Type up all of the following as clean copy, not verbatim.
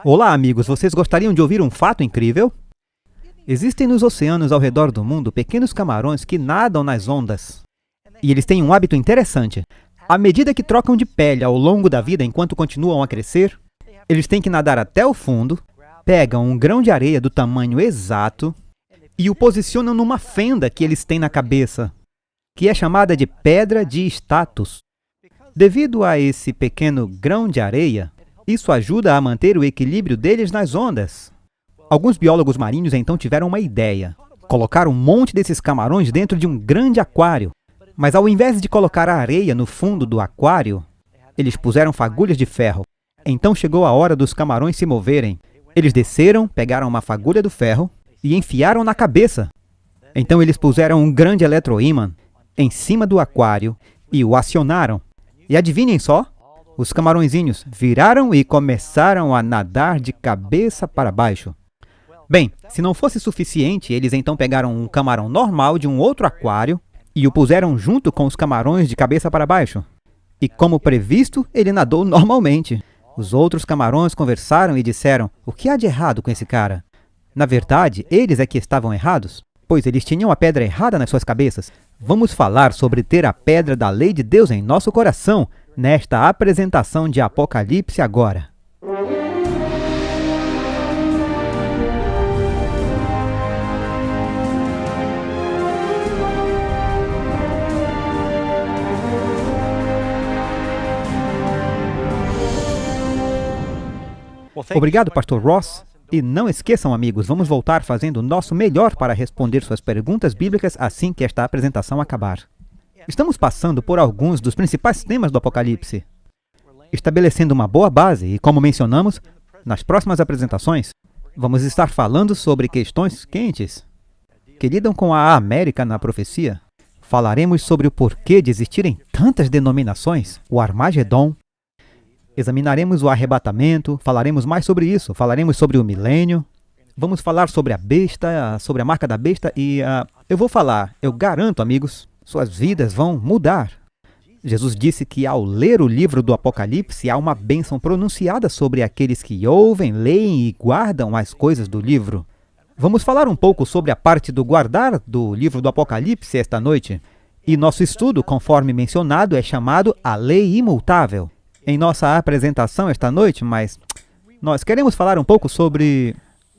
Olá, amigos! Vocês gostariam de ouvir um fato incrível? Existem nos oceanos ao redor do mundo pequenos camarões que nadam nas ondas. E eles têm um hábito interessante. À medida que trocam de pele ao longo da vida enquanto continuam a crescer, eles têm que nadar até o fundo, pegam um grão de areia do tamanho exato e o posicionam numa fenda que eles têm na cabeça, que é chamada de pedra de status. Devido a esse pequeno grão de areia, isso ajuda a manter o equilíbrio deles nas ondas. Alguns biólogos marinhos então tiveram uma ideia. Colocaram um monte desses camarões dentro de um grande aquário. Mas ao invés de colocar a areia no fundo do aquário, eles puseram fagulhas de ferro. Então chegou a hora dos camarões se moverem. Eles desceram, pegaram uma fagulha do ferro e enfiaram na cabeça. Então eles puseram um grande eletroímã em cima do aquário e o acionaram. E adivinhem só? Os camarõezinhos viraram e começaram a nadar de cabeça para baixo. Bem, se não fosse suficiente, eles então pegaram um camarão normal de um outro aquário e o puseram junto com os camarões de cabeça para baixo. E como previsto, ele nadou normalmente. Os outros camarões conversaram e disseram: "O que há de errado com esse cara?" Na verdade, eles é que estavam errados, pois eles tinham a pedra errada nas suas cabeças. Vamos falar sobre ter a pedra da lei de Deus em nosso coração nesta apresentação de Apocalipse agora. Obrigado, Pastor Ross. E não esqueçam, amigos, vamos voltar fazendo o nosso melhor para responder suas perguntas bíblicas assim que esta apresentação acabar. Estamos passando por alguns dos principais temas do Apocalipse, estabelecendo uma boa base e, como mencionamos, nas próximas apresentações, vamos estar falando sobre questões quentes que lidam com a América na profecia. Falaremos sobre o porquê de existirem tantas denominações, o Armagedon. Examinaremos o arrebatamento, falaremos mais sobre isso, falaremos sobre o milênio, vamos falar sobre a besta, sobre a marca da besta e eu garanto, amigos, suas vidas vão mudar. Jesus disse que ao ler o livro do Apocalipse há uma bênção pronunciada sobre aqueles que ouvem, leem e guardam as coisas do livro. Vamos falar um pouco sobre a parte do guardar do livro do Apocalipse esta noite. E nosso estudo, conforme mencionado, é chamado A Lei Imutável. Em nossa apresentação esta noite, mas nós queremos falar um pouco sobre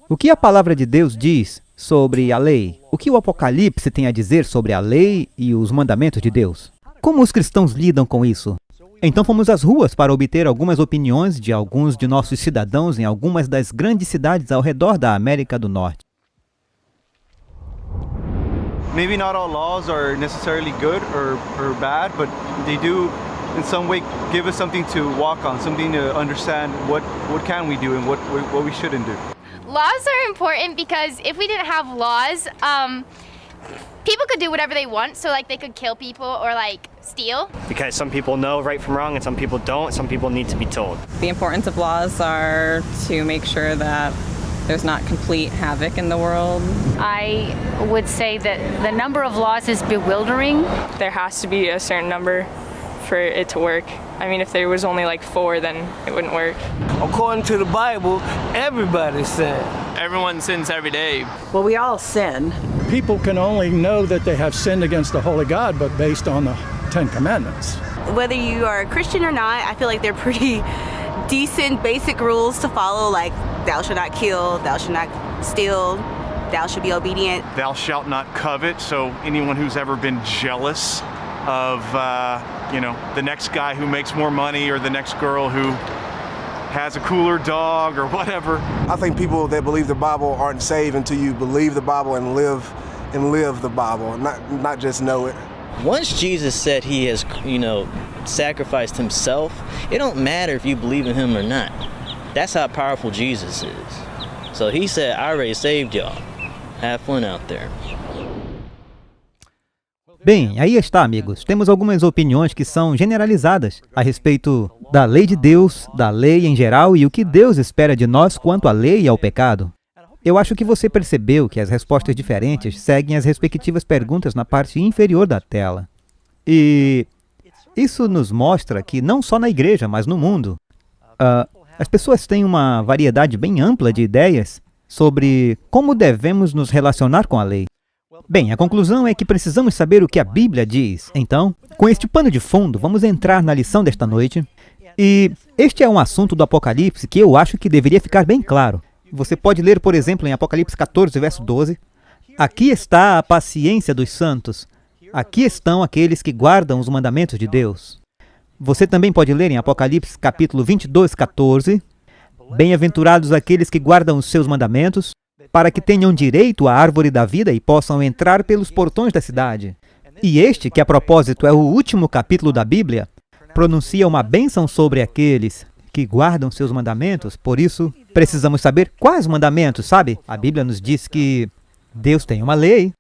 o que a palavra de Deus diz sobre a lei, o que o Apocalipse tem a dizer sobre a lei e os mandamentos de Deus. Como os cristãos lidam com isso? Então fomos às ruas para obter algumas opiniões de alguns de nossos cidadãos em algumas das grandes cidades ao redor da América do Norte. Maybe not all laws are necessarily good or bad, but they do in some way give us something to walk on, something to understand what can we do and what we shouldn't do. Laws are important because if we didn't have laws, people could do whatever they want, so like they could kill people or like steal. Because some people know right from wrong and some people don't, some people need to be told. The importance of laws are to make sure that there's not complete havoc in the world. I would say that the number of laws is bewildering. There has to be a certain number for it to work. I mean, if there was only like 4, then it wouldn't work. According to the Bible, everybody sinned. Everyone sins every day. Well, we all sin. People can only know that they have sinned against the Holy God, but based on the 10 Commandments. Whether you are a Christian or not, I feel like they're pretty decent basic rules to follow, like thou shalt not kill, thou shalt not steal, thou shalt be obedient. Thou shalt not covet, so anyone who's ever been jealous of, the next guy who makes more money or the next girl who has a cooler dog or whatever. I think people that believe the Bible aren't saved until you believe the Bible and live the Bible, not just know it. Once Jesus said he has, sacrificed himself, it don't matter if you believe in him or not. That's how powerful Jesus is. So he said, I already saved y'all. Have fun out there. Bem, aí está, amigos. Temos algumas opiniões que são generalizadas a respeito da lei de Deus, da lei em geral e o que Deus espera de nós quanto à lei e ao pecado. Eu acho que você percebeu que as respostas diferentes seguem as respectivas perguntas na parte inferior da tela. E isso nos mostra que não só na igreja, mas no mundo, As pessoas têm uma variedade bem ampla de ideias sobre como devemos nos relacionar com a lei. Bem, a conclusão é que precisamos saber o que a Bíblia diz. Então, com este pano de fundo, vamos entrar na lição desta noite. E este é um assunto do Apocalipse que eu acho que deveria ficar bem claro. Você pode ler, por exemplo, em Apocalipse 14, verso 12. Aqui está a paciência dos santos. Aqui estão aqueles que guardam os mandamentos de Deus. Você também pode ler em Apocalipse capítulo 22, 14. Bem-aventurados aqueles que guardam os seus mandamentos, para que tenham direito à árvore da vida e possam entrar pelos portões da cidade. E este, que a propósito é o último capítulo da Bíblia, pronuncia uma bênção sobre aqueles que guardam seus mandamentos. Por isso, precisamos saber quais mandamentos, sabe? A Bíblia nos diz que Deus tem uma lei,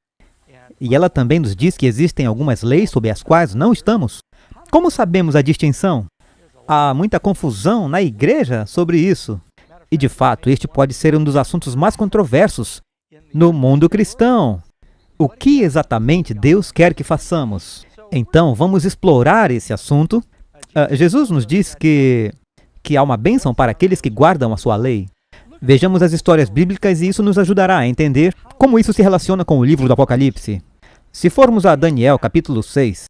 e ela também nos diz que existem algumas leis sobre as quais não estamos. Como sabemos a distinção? Há muita confusão na igreja sobre isso. E, de fato, este pode ser um dos assuntos mais controversos no mundo cristão. O que exatamente Deus quer que façamos? Então, vamos explorar esse assunto. Jesus nos diz que há uma bênção para aqueles que guardam a sua lei. Vejamos as histórias bíblicas e isso nos ajudará a entender como isso se relaciona com o livro do Apocalipse. Se formos a Daniel, capítulo 6,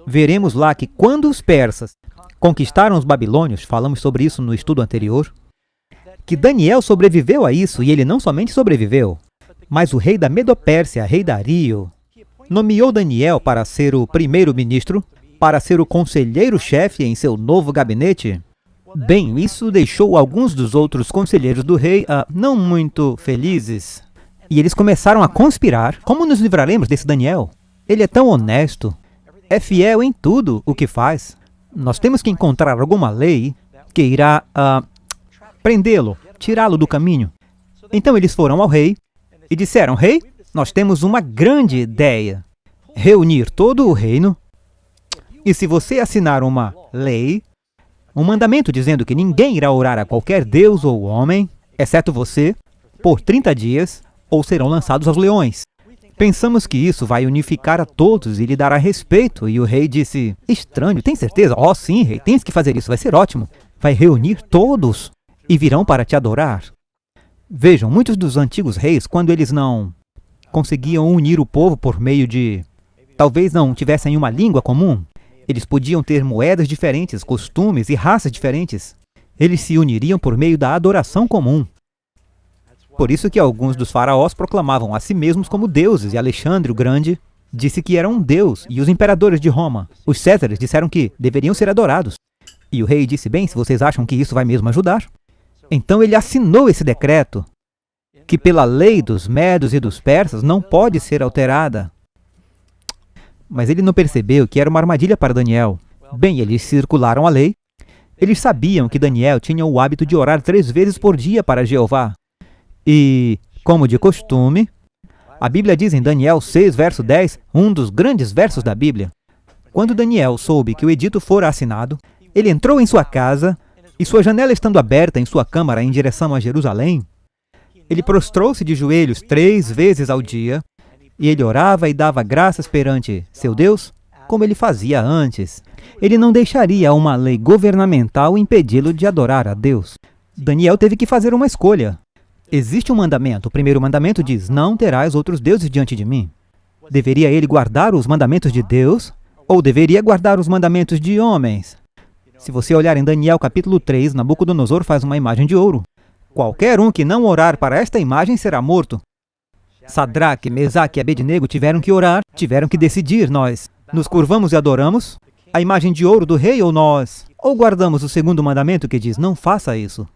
veremos lá que quando os persas conquistaram os babilônios, falamos sobre isso no estudo anterior, que Daniel sobreviveu a isso, e ele não somente sobreviveu, mas o rei da Medopérsia, rei Dario, nomeou Daniel para ser o primeiro-ministro, para ser o conselheiro-chefe em seu novo gabinete. Bem, isso deixou alguns dos outros conselheiros do rei não muito felizes. E eles começaram a conspirar. Como nos livraremos desse Daniel? Ele é tão honesto, é fiel em tudo o que faz. Nós temos que encontrar alguma lei que irá prendê-lo, tirá-lo do caminho. Então eles foram ao rei e disseram: Rei, nós temos uma grande ideia. Reunir todo o reino. E se você assinar uma lei, um mandamento dizendo que ninguém irá orar a qualquer deus ou homem, exceto você, por 30 dias, ou serão lançados aos leões. Pensamos que isso vai unificar a todos e lhe dará respeito. E o rei disse: Estranho, tem certeza? Oh, sim, rei, tens que fazer isso, vai ser ótimo. Vai reunir todos e virão para te adorar. Vejam, muitos dos antigos reis, quando eles não conseguiam unir o povo por meio de... talvez não tivessem uma língua comum, eles podiam ter moedas diferentes, costumes e raças diferentes. Eles se uniriam por meio da adoração comum. Por isso que alguns dos faraós proclamavam a si mesmos como deuses, e Alexandre o Grande disse que era um deus, e os imperadores de Roma, os Césares, disseram que deveriam ser adorados. E o rei disse: bem, se vocês acham que isso vai mesmo ajudar. Então ele assinou esse decreto, que pela lei dos medos e dos persas não pode ser alterada. Mas ele não percebeu que era uma armadilha para Daniel. Bem, eles circularam a lei. Eles sabiam que Daniel tinha o hábito de orar 3 vezes por dia para Jeová. E, como de costume, a Bíblia diz em Daniel 6, verso 10, um dos grandes versos da Bíblia. Quando Daniel soube que o edito fora assinado, ele entrou em sua casa, e sua janela estando aberta em sua câmara em direção a Jerusalém, ele prostrou-se de joelhos 3 vezes ao dia, e ele orava e dava graças perante seu Deus, como ele fazia antes. Ele não deixaria uma lei governamental impedi-lo de adorar a Deus. Daniel teve que fazer uma escolha. Existe um mandamento. O primeiro mandamento diz: não terás outros deuses diante de mim. Deveria ele guardar os mandamentos de Deus, ou deveria guardar os mandamentos de homens? Se você olhar em Daniel capítulo 3, Nabucodonosor faz uma imagem de ouro. Qualquer um que não orar para esta imagem será morto. Sadraque, Mesaque e Abednego tiveram que orar, tiveram que decidir: nós nos curvamos e adoramos a imagem de ouro do rei, ou nós guardamos o segundo mandamento que diz: não faça isso.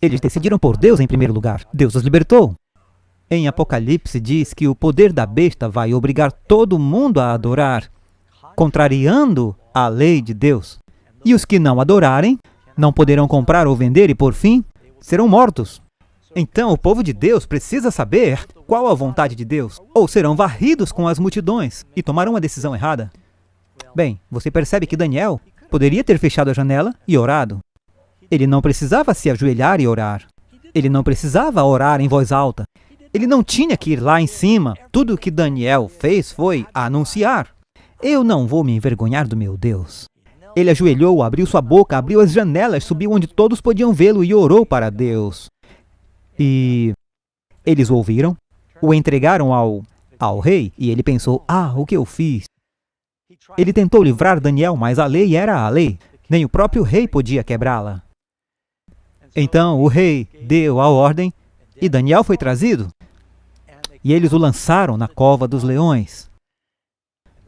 Eles decidiram por Deus em primeiro lugar. Deus os libertou. Em Apocalipse diz que o poder da besta vai obrigar todo mundo a adorar, contrariando a lei de Deus. E os que não adorarem não poderão comprar ou vender e, por fim, serão mortos. Então, o povo de Deus precisa saber qual a vontade de Deus, ou serão varridos com as multidões e tomarão uma decisão errada. Bem, você percebe que Daniel poderia ter fechado a janela e orado. Ele não precisava se ajoelhar e orar. Ele não precisava orar em voz alta. Ele não tinha que ir lá em cima. Tudo o que Daniel fez foi anunciar: eu não vou me envergonhar do meu Deus. Ele ajoelhou, abriu sua boca, abriu as janelas, subiu onde todos podiam vê-lo e orou para Deus. E eles o ouviram, o entregaram ao rei, e ele pensou, o que eu fiz? Ele tentou livrar Daniel, mas a lei era a lei. Nem o próprio rei podia quebrá-la. Então o rei deu a ordem e Daniel foi trazido. E eles o lançaram na cova dos leões.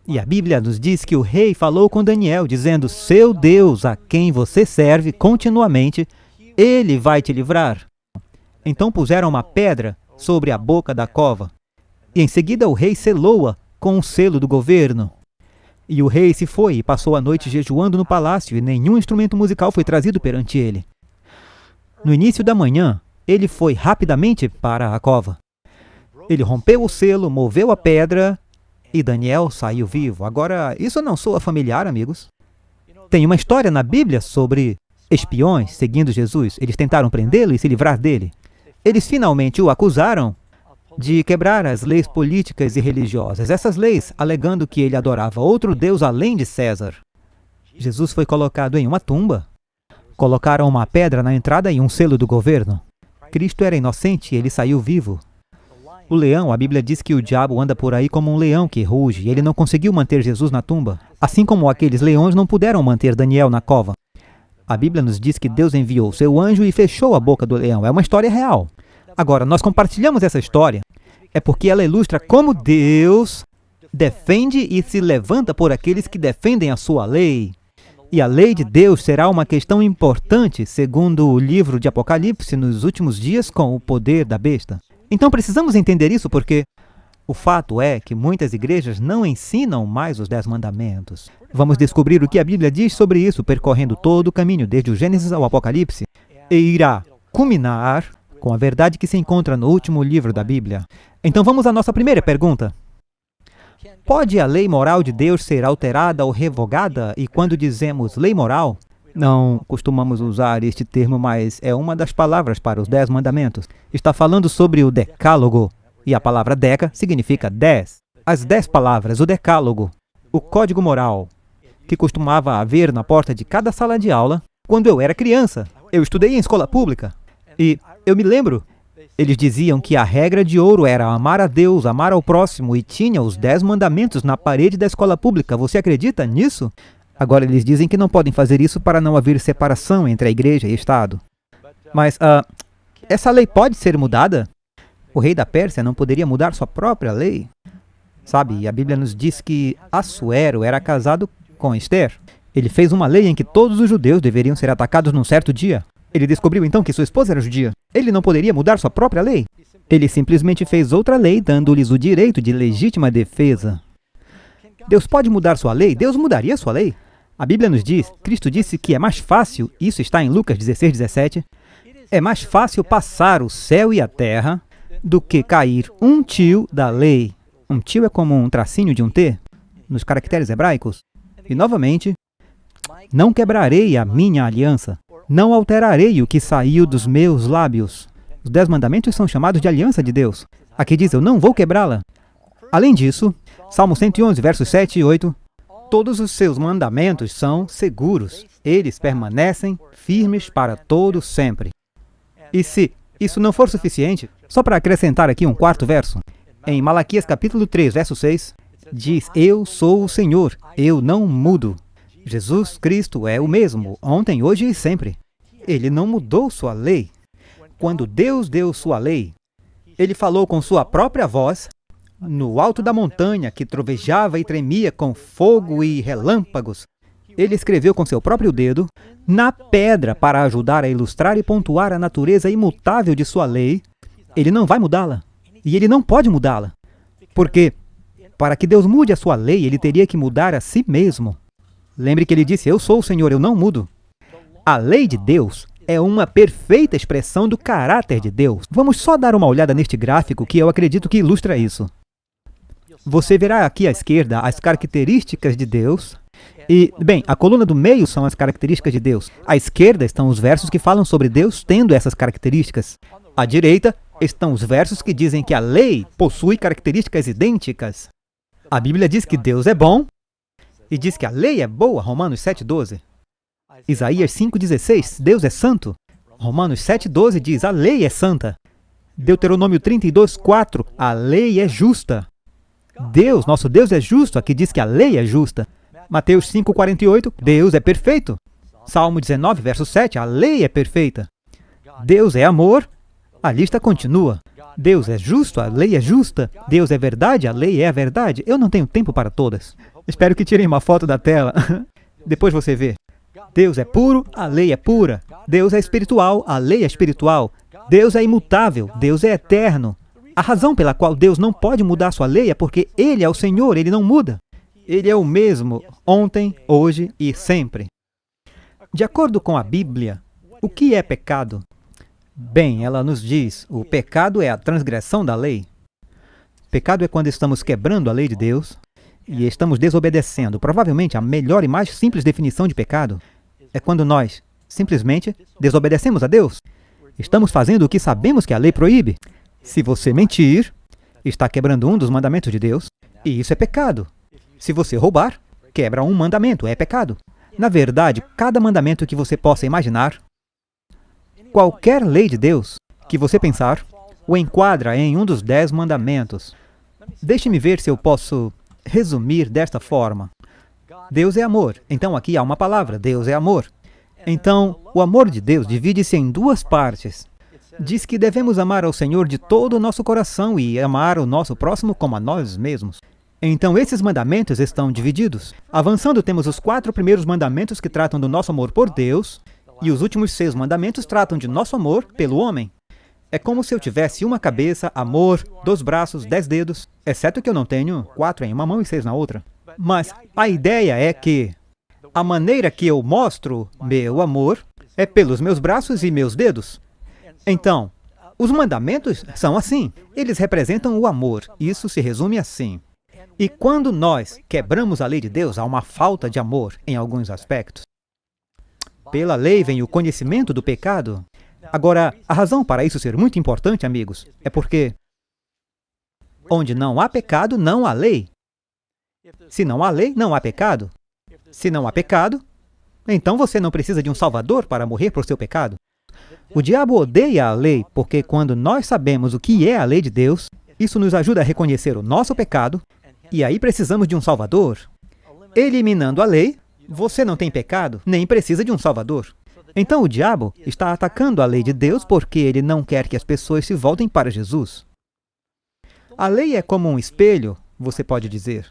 E a Bíblia nos diz que o rei falou com Daniel, dizendo, seu Deus, a quem você serve continuamente, ele vai te livrar. Então puseram uma pedra sobre a boca da cova. E em seguida o rei selou-a com um selo do governo. E o rei se foi e passou a noite jejuando no palácio, e nenhum instrumento musical foi trazido perante ele. No início da manhã, ele foi rapidamente para a cova. Ele rompeu o selo, moveu a pedra, e Daniel saiu vivo. Agora, isso não soa familiar, amigos? Tem uma história na Bíblia sobre espiões seguindo Jesus. Eles tentaram prendê-lo e se livrar dele. Eles finalmente o acusaram de quebrar as leis políticas e religiosas. Essas leis, alegando que ele adorava outro Deus além de César. Jesus foi colocado em uma tumba. Colocaram uma pedra na entrada e um selo do governo. Cristo era inocente e ele saiu vivo. O leão, a Bíblia diz que o diabo anda por aí como um leão que ruge, e ele não conseguiu manter Jesus na tumba, assim como aqueles leões não puderam manter Daniel na cova. A Bíblia nos diz que Deus enviou seu anjo e fechou a boca do leão. É uma história real. Agora, nós compartilhamos essa história, é porque ela ilustra como Deus defende e se levanta por aqueles que defendem a sua lei. E a lei de Deus será uma questão importante, segundo o livro de Apocalipse, nos últimos dias com o poder da besta. Então precisamos entender isso porque o fato é que muitas igrejas não ensinam mais os 10 mandamentos. Vamos descobrir o que a Bíblia diz sobre isso, percorrendo todo o caminho, desde o Gênesis ao Apocalipse, e irá culminar com a verdade que se encontra no último livro da Bíblia. Então vamos à nossa primeira pergunta. Pode a lei moral de Deus ser alterada ou revogada? E quando dizemos lei moral, não costumamos usar este termo, mas é uma das palavras para os 10 mandamentos. Está falando sobre o decálogo, e a palavra deca significa 10. As 10 palavras, o decálogo, o código moral, que costumava haver na porta de cada sala de aula quando eu era criança. Eu estudei em escola pública, e eu me lembro, eles diziam que a regra de ouro era amar a Deus, amar ao próximo, e tinha os 10 mandamentos na parede da escola pública. Você acredita nisso? Agora eles dizem que não podem fazer isso para não haver separação entre a igreja e o Estado. Mas essa lei pode ser mudada? O rei da Pérsia não poderia mudar sua própria lei? Sabe, a Bíblia nos diz que Assuero era casado com Esther. Ele fez uma lei em que todos os judeus deveriam ser atacados num certo dia. Ele descobriu então que sua esposa era judia. Ele não poderia mudar sua própria lei. Ele simplesmente fez outra lei, dando-lhes o direito de legítima defesa. Deus pode mudar sua lei? Deus mudaria sua lei? A Bíblia nos diz, Cristo disse que é mais fácil, isso está em Lucas 16:17, é mais fácil passar o céu e a terra do que cair um tio da lei. Um tio é como um tracinho de um T, nos caracteres hebraicos. E novamente, não quebrarei a minha aliança, não alterarei o que saiu dos meus lábios. Os 10 mandamentos são chamados de aliança de Deus. Aqui diz, eu não vou quebrá-la. Além disso, Salmo 111, versos 7 e 8, todos os seus mandamentos são seguros. Eles permanecem firmes para todo sempre. E se isso não for suficiente, só para acrescentar aqui um quarto verso, em Malaquias capítulo 3, verso 6, diz, eu sou o Senhor, eu não mudo. Jesus Cristo é o mesmo, ontem, hoje e sempre. Ele não mudou sua lei. Quando Deus deu sua lei, ele falou com sua própria voz, no alto da montanha, que trovejava e tremia com fogo e relâmpagos. Ele escreveu com seu próprio dedo, na pedra, para ajudar a ilustrar e pontuar a natureza imutável de sua lei. Ele não vai mudá-la. E ele não pode mudá-la. Porque, para que Deus mude a sua lei, ele teria que mudar a si mesmo. Lembre que ele disse, eu sou o Senhor, eu não mudo. A lei de Deus é uma perfeita expressão do caráter de Deus. Vamos só dar uma olhada neste gráfico que eu acredito que ilustra isso. Você verá aqui à esquerda as características de Deus. E, bem, a coluna do meio são as características de Deus. À esquerda estão os versos que falam sobre Deus tendo essas características. À direita estão os versos que dizem que a lei possui características idênticas. A Bíblia diz que Deus é bom e diz que a lei é boa, Romanos 7,12. Isaías 5,16, Deus é santo. Romanos 7,12 diz, a lei é santa. Deuteronômio 32,4, a lei é justa. Deus, nosso Deus é justo, aqui diz que a lei é justa. Mateus 5,48, Deus é perfeito. Salmo 19, verso 7, a lei é perfeita. Deus é amor, a lista continua. Deus é justo, a lei é justa. Deus é verdade, a lei é a verdade. Eu não tenho tempo para todas. Espero que tirem uma foto da tela. Depois você vê. Deus é puro, a lei é pura. Deus é espiritual, a lei é espiritual. Deus é imutável, Deus é eterno. A razão pela qual Deus não pode mudar sua lei é porque Ele é o Senhor, Ele não muda. Ele é o mesmo ontem, hoje e sempre. De acordo com a Bíblia, o que é pecado? Bem, ela nos diz, o pecado é a transgressão da lei. Pecado é quando estamos quebrando a lei de Deus e estamos desobedecendo. Provavelmente a melhor e mais simples definição de pecado é quando nós simplesmente desobedecemos a Deus. Estamos fazendo o que sabemos que a lei proíbe. Se você mentir, está quebrando um dos mandamentos de Deus, e isso é pecado. Se você roubar, quebra um mandamento, é pecado. Na verdade, cada mandamento que você possa imaginar, qualquer lei de Deus que você pensar, o enquadra em um dos 10 mandamentos. Deixe-me ver se eu posso resumir desta forma. Deus é amor. Então aqui há uma palavra, Deus é amor. Então, o amor de Deus divide-se em 2 partes. Diz que devemos amar ao Senhor de todo o nosso coração e amar o nosso próximo como a nós mesmos. Então, esses mandamentos estão divididos. Avançando, temos os 4 primeiros mandamentos que tratam do nosso amor por Deus, e os últimos 6 mandamentos tratam de nosso amor pelo homem. É como se eu tivesse uma cabeça, amor, 2 braços, 10 dedos, exceto que eu não tenho 4 em uma mão e 6 na outra. Mas a ideia é que a maneira que eu mostro meu amor é pelos meus braços e meus dedos. Então, os mandamentos são assim. Eles representam o amor. Isso se resume assim. E quando nós quebramos a lei de Deus, há uma falta de amor em alguns aspectos. Pela lei vem o conhecimento do pecado. Agora, a razão para isso ser muito importante, amigos, é porque onde não há pecado, não há lei. Se não há lei, não há pecado. Se não há pecado, então você não precisa de um Salvador para morrer por seu pecado. O diabo odeia a lei, porque quando nós sabemos o que é a lei de Deus, isso nos ajuda a reconhecer o nosso pecado, e aí precisamos de um Salvador. Eliminando a lei, você não tem pecado, nem precisa de um Salvador. Então o diabo está atacando a lei de Deus porque ele não quer que as pessoas se voltem para Jesus. A lei é como um espelho, você pode dizer.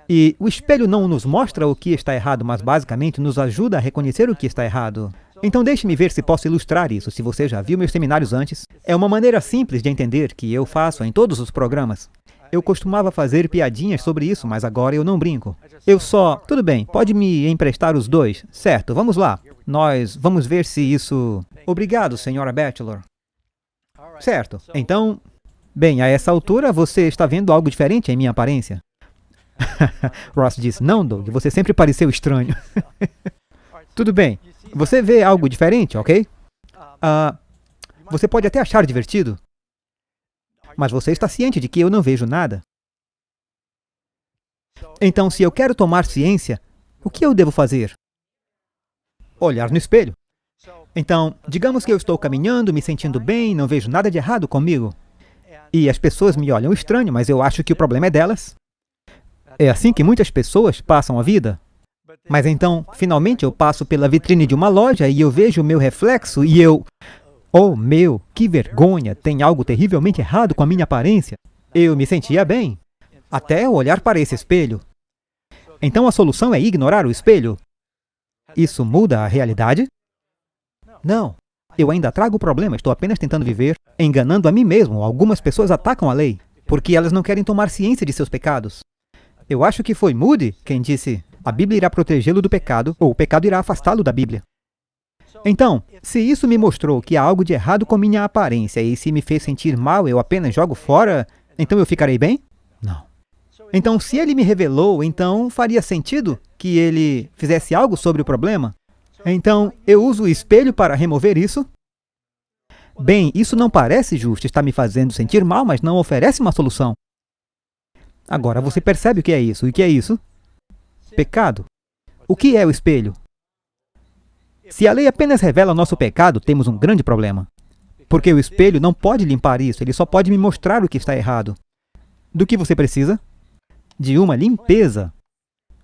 E o espelho não nos mostra o que está errado, mas basicamente nos ajuda a reconhecer o que está errado. Então deixe-me ver se posso ilustrar isso. Se você já viu meus seminários antes, é uma maneira simples de entender que eu faço em todos os programas. Eu costumava fazer piadinhas sobre isso, mas agora eu não brinco. Tudo bem, pode me emprestar os 2? Certo, vamos lá. Nós vamos ver se isso... Obrigado, senhora Bachelor. Certo, então... Bem, a essa altura você está vendo algo diferente em minha aparência. Ross disse, não, Doug, você sempre pareceu estranho. Tudo bem, você vê algo diferente, ok? Você pode até achar divertido, mas você está ciente de que eu não vejo nada. Então, se eu quero tomar ciência, o que eu devo fazer? Olhar no espelho. Então, digamos que eu estou caminhando, me sentindo bem, não vejo nada de errado comigo. E as pessoas me olham estranho, mas eu acho que o problema é delas. É assim que muitas pessoas passam a vida. Mas então, finalmente eu passo pela vitrine de uma loja e eu vejo o meu reflexo e eu... Oh, que vergonha! Tem algo terrivelmente errado com a minha aparência. Eu me sentia bem, até olhar para esse espelho. Então a solução é ignorar o espelho? Isso muda a realidade? Não. Eu ainda trago o problema, estou apenas tentando viver, enganando a mim mesmo. Algumas pessoas atacam a lei, porque elas não querem tomar ciência de seus pecados. Eu acho que foi Moody quem disse, a Bíblia irá protegê-lo do pecado, ou o pecado irá afastá-lo da Bíblia. Então, se isso me mostrou que há algo de errado com minha aparência e se me fez sentir mal, eu apenas jogo fora, então eu ficarei bem? Não. Então, se ele me revelou, então faria sentido que ele fizesse algo sobre o problema? Então, eu uso o espelho para remover isso? Bem, isso não parece justo, está me fazendo sentir mal, mas não oferece uma solução. Agora, você percebe o que é isso? E o que é isso? Pecado. O que é o espelho? Se a lei apenas revela o nosso pecado, temos um grande problema. Porque o espelho não pode limpar isso, ele só pode me mostrar o que está errado. Do que você precisa? De uma limpeza.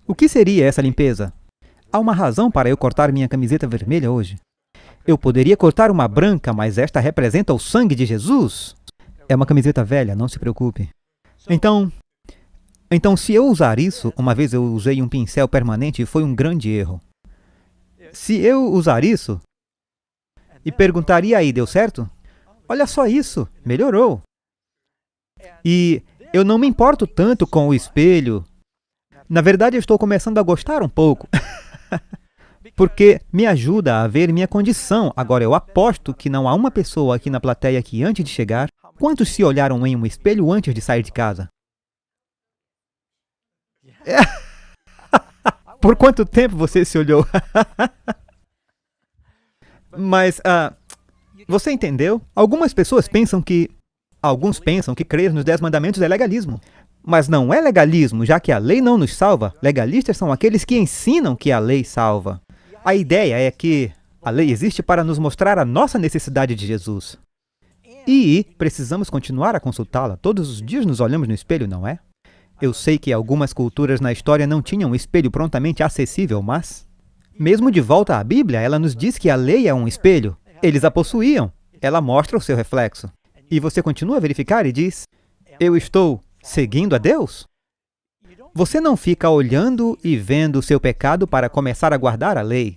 O que seria essa limpeza? Há uma razão para eu cortar minha camiseta vermelha hoje. Eu poderia cortar uma branca, mas esta representa o sangue de Jesus. É uma camiseta velha, não se preocupe. Então, se eu usar isso, uma vez eu usei um pincel permanente e foi um grande erro. Se eu usar isso e perguntar, e aí, deu certo? Olha só isso, melhorou. E eu não me importo tanto com o espelho. Na verdade, eu estou começando a gostar um pouco. Porque me ajuda a ver minha condição. Agora, eu aposto que não há uma pessoa aqui na plateia que antes de chegar, quantos se olharam em um espelho antes de sair de casa? Por quanto tempo você se olhou? Mas, você entendeu? Alguns pensam que crer nos 10 mandamentos é legalismo. Mas não é legalismo, já que a lei não nos salva. Legalistas são aqueles que ensinam que a lei salva. A ideia é que a lei existe para nos mostrar a nossa necessidade de Jesus. E precisamos continuar a consultá-la. Todos os dias nos olhamos no espelho, não é? Eu sei que algumas culturas na história não tinham um espelho prontamente acessível, mas, mesmo de volta à Bíblia, ela nos diz que a lei é um espelho. Eles a possuíam. Ela mostra o seu reflexo. E você continua a verificar e diz, eu estou seguindo a Deus? Você não fica olhando e vendo o seu pecado para começar a guardar a lei.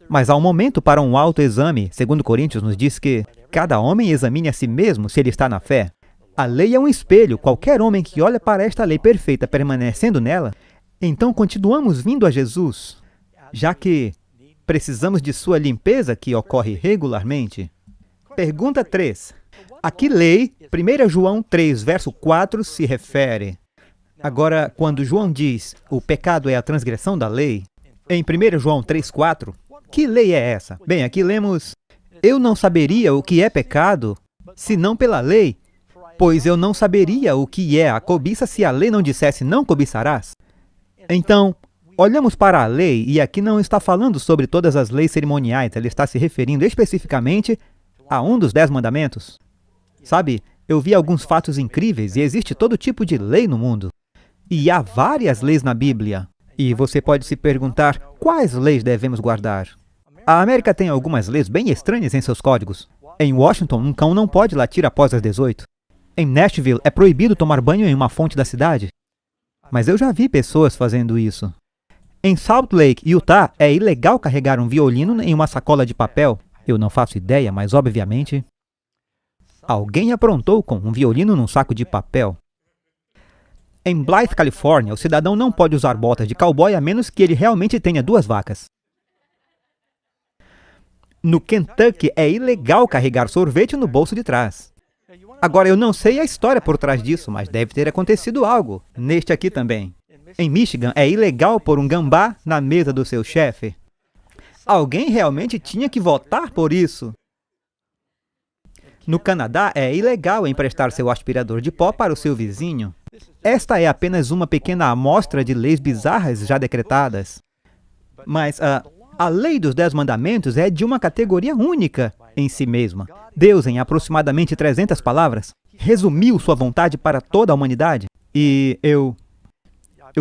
Mas há um momento para um autoexame. 2 Coríntios nos diz que cada homem examine a si mesmo se ele está na fé. A lei é um espelho. Qualquer homem que olha para esta lei perfeita permanecendo nela, então continuamos vindo a Jesus, já que precisamos de sua limpeza que ocorre regularmente. Pergunta 3. A que lei 1 João 3, verso 4 se refere? Agora, quando João diz, o pecado é a transgressão da lei, em 1 João 3, 4, que lei é essa? Bem, aqui lemos, eu não saberia o que é pecado, senão pela lei, pois eu não saberia o que é a cobiça se a lei não dissesse, não cobiçarás. Então, olhamos para a lei, e aqui não está falando sobre todas as leis cerimoniais, ela está se referindo especificamente a um dos 10 mandamentos. Sabe, eu vi alguns fatos incríveis e existe todo tipo de lei no mundo. E há várias leis na Bíblia. E você pode se perguntar, quais leis devemos guardar? A América tem algumas leis bem estranhas em seus códigos. Em Washington, um cão não pode latir após as 18. Em Nashville, é proibido tomar banho em uma fonte da cidade. Mas eu já vi pessoas fazendo isso. Em Salt Lake, Utah, é ilegal carregar um violino em uma sacola de papel. Eu não faço ideia, mas obviamente alguém aprontou com um violino num saco de papel. Em Blythe, Califórnia, o cidadão não pode usar botas de cowboy a menos que ele realmente tenha 2 vacas. No Kentucky, é ilegal carregar sorvete no bolso de trás. Agora, eu não sei a história por trás disso, mas deve ter acontecido algo. Neste aqui também. Em Michigan, é ilegal pôr um gambá na mesa do seu chefe. Alguém realmente tinha que votar por isso. No Canadá, é ilegal emprestar seu aspirador de pó para o seu vizinho. Esta é apenas uma pequena amostra de leis bizarras já decretadas. Mas a lei dos 10 mandamentos é de uma categoria única em si mesma. Deus, em aproximadamente 300 palavras, resumiu sua vontade para toda a humanidade. E eu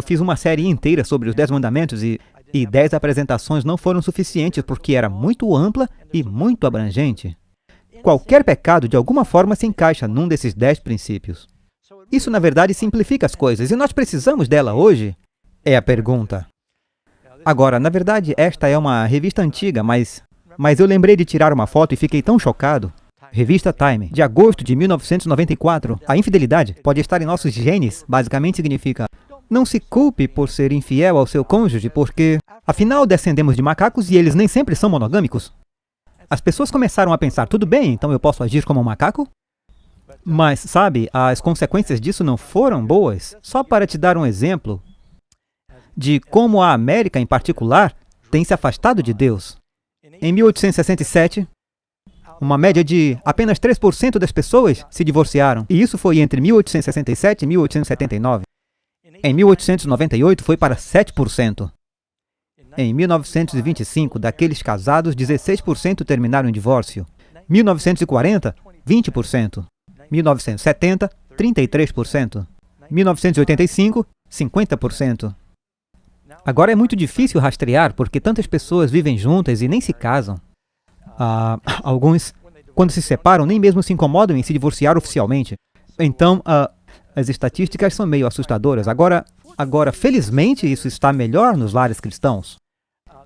fiz uma série inteira sobre os 10 mandamentos e 10 apresentações não foram suficientes porque era muito ampla e muito abrangente. Qualquer pecado, de alguma forma, se encaixa num desses 10 princípios. Isso, na verdade, simplifica as coisas, e nós precisamos dela hoje? É a pergunta. Agora, na verdade, esta é uma revista antiga, mas eu lembrei de tirar uma foto e fiquei tão chocado. Revista Time, de agosto de 1994. A infidelidade pode estar em nossos genes, basicamente significa não se culpe por ser infiel ao seu cônjuge, porque, afinal, descendemos de macacos e eles nem sempre são monogâmicos. As pessoas começaram a pensar, tudo bem, então eu posso agir como um macaco? Mas, sabe, as consequências disso não foram boas. Só para te dar um exemplo de como a América, em particular, tem se afastado de Deus. Em 1867, uma média de apenas 3% das pessoas se divorciaram. E isso foi entre 1867 e 1879. Em 1898 foi para 7%. Em 1925, daqueles casados, 16% terminaram em divórcio. 1940, 20%. 1970, 33%. 1985, 50%. Agora é muito difícil rastrear porque tantas pessoas vivem juntas e nem se casam. Alguns, quando se separam, nem mesmo se incomodam em se divorciar oficialmente. Então, as estatísticas são meio assustadoras. Agora, felizmente, isso está melhor nos lares cristãos.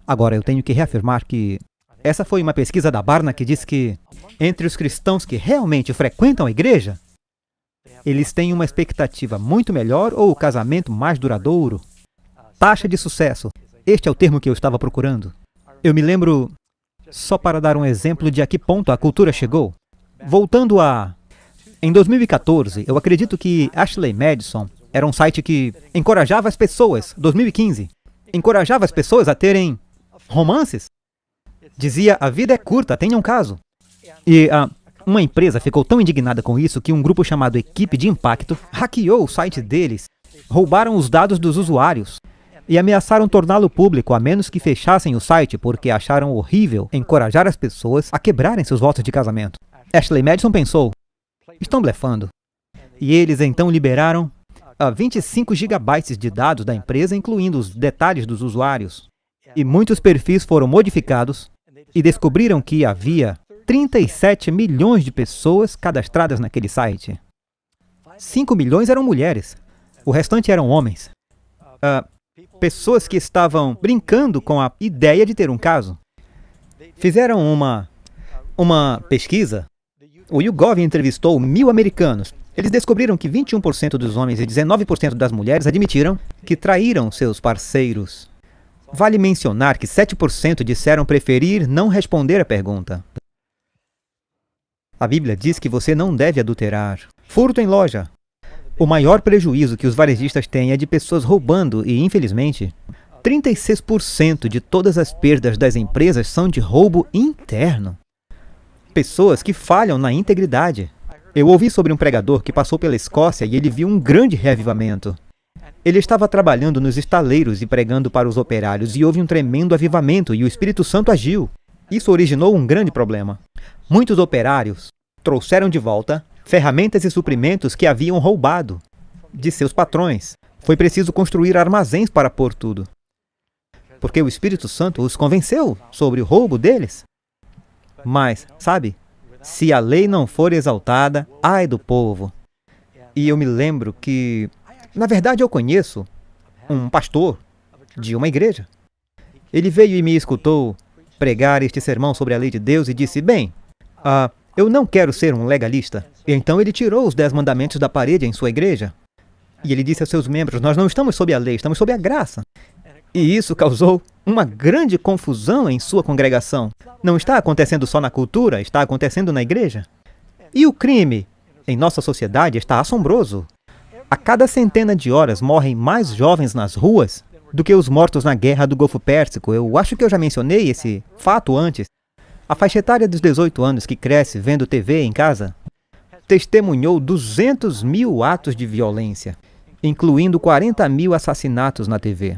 Agora, eu tenho que reafirmar que essa foi uma pesquisa da Barna que diz que, entre os cristãos que realmente frequentam a igreja, eles têm uma expectativa muito melhor ou o casamento mais duradouro. Taxa de sucesso. Este é o termo que eu estava procurando. Eu me lembro, só para dar um exemplo de a que ponto a cultura chegou. Voltando em 2014, eu acredito que Ashley Madison era um site que encorajava as pessoas, 2015, encorajava as pessoas a terem romances. Dizia, a vida é curta, tenha um caso. E uma empresa ficou tão indignada com isso que um grupo chamado Equipe de Impacto hackeou o site deles, roubaram os dados dos usuários e ameaçaram torná-lo público a menos que fechassem o site porque acharam horrível encorajar as pessoas a quebrarem seus votos de casamento. Ashley Madison pensou, estão blefando. E eles então liberaram 25 gigabytes de dados da empresa, incluindo os detalhes dos usuários. E muitos perfis foram modificados e descobriram que havia 37 milhões de pessoas cadastradas naquele site. 5 milhões eram mulheres. O restante eram homens. Pessoas que estavam brincando com a ideia de ter um caso. Fizeram uma pesquisa. O YouGov entrevistou 1.000 americanos. Eles descobriram que 21% dos homens e 19% das mulheres admitiram que traíram seus parceiros. Vale mencionar que 7% disseram preferir não responder a pergunta. A Bíblia diz que você não deve adulterar. Furto em loja. O maior prejuízo que os varejistas têm é de pessoas roubando e, infelizmente, 36% de todas as perdas das empresas são de roubo interno. Pessoas que falham na integridade. Eu ouvi sobre um pregador que passou pela Escócia e ele viu um grande reavivamento. Ele estava trabalhando nos estaleiros e pregando para os operários e houve um tremendo avivamento e o Espírito Santo agiu. Isso originou um grande problema. Muitos operários trouxeram de volta ferramentas e suprimentos que haviam roubado de seus patrões. Foi preciso construir armazéns para pôr tudo. Porque o Espírito Santo os convenceu sobre o roubo deles. Mas, sabe, se a lei não for exaltada, ai do povo. E eu me lembro que, na verdade, eu conheço um pastor de uma igreja. Ele veio e me escutou pregar este sermão sobre a lei de Deus e disse, bem, eu não quero ser um legalista. E então ele tirou os 10 mandamentos da parede em sua igreja. E ele disse a seus membros, nós não estamos sob a lei, estamos sob a graça. E isso causou uma grande confusão em sua congregação. Não está acontecendo só na cultura, está acontecendo na igreja. E o crime em nossa sociedade está assombroso. A cada centena de horas morrem mais jovens nas ruas do que os mortos na guerra do Golfo Pérsico. Eu acho que eu já mencionei esse fato antes. A faixa etária dos 18 anos que cresce vendo TV em casa testemunhou 200 mil atos de violência, incluindo 40 mil assassinatos na TV.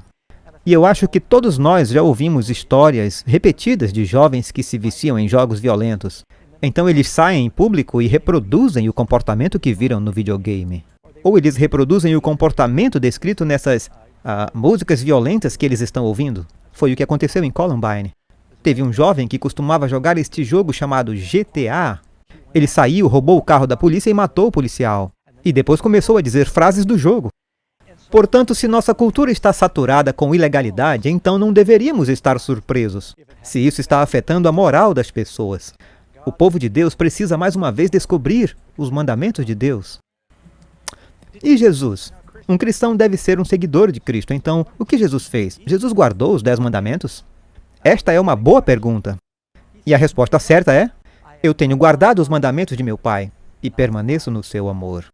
E eu acho que todos nós já ouvimos histórias repetidas de jovens que se viciam em jogos violentos. Então eles saem em público e reproduzem o comportamento que viram no videogame. Ou eles reproduzem o comportamento descrito nessas músicas violentas que eles estão ouvindo. Foi o que aconteceu em Columbine. Teve um jovem que costumava jogar este jogo chamado GTA. Ele saiu, roubou o carro da polícia e matou o policial. E depois começou a dizer frases do jogo. Portanto, se nossa cultura está saturada com ilegalidade, então não deveríamos estar surpresos se isso está afetando a moral das pessoas. O povo de Deus precisa mais uma vez descobrir os mandamentos de Deus. E Jesus? Um cristão deve ser um seguidor de Cristo. Então, o que Jesus fez? Jesus guardou os 10 mandamentos? Esta é uma boa pergunta. E a resposta certa é: eu tenho guardado os mandamentos de meu Pai e permaneço no seu amor.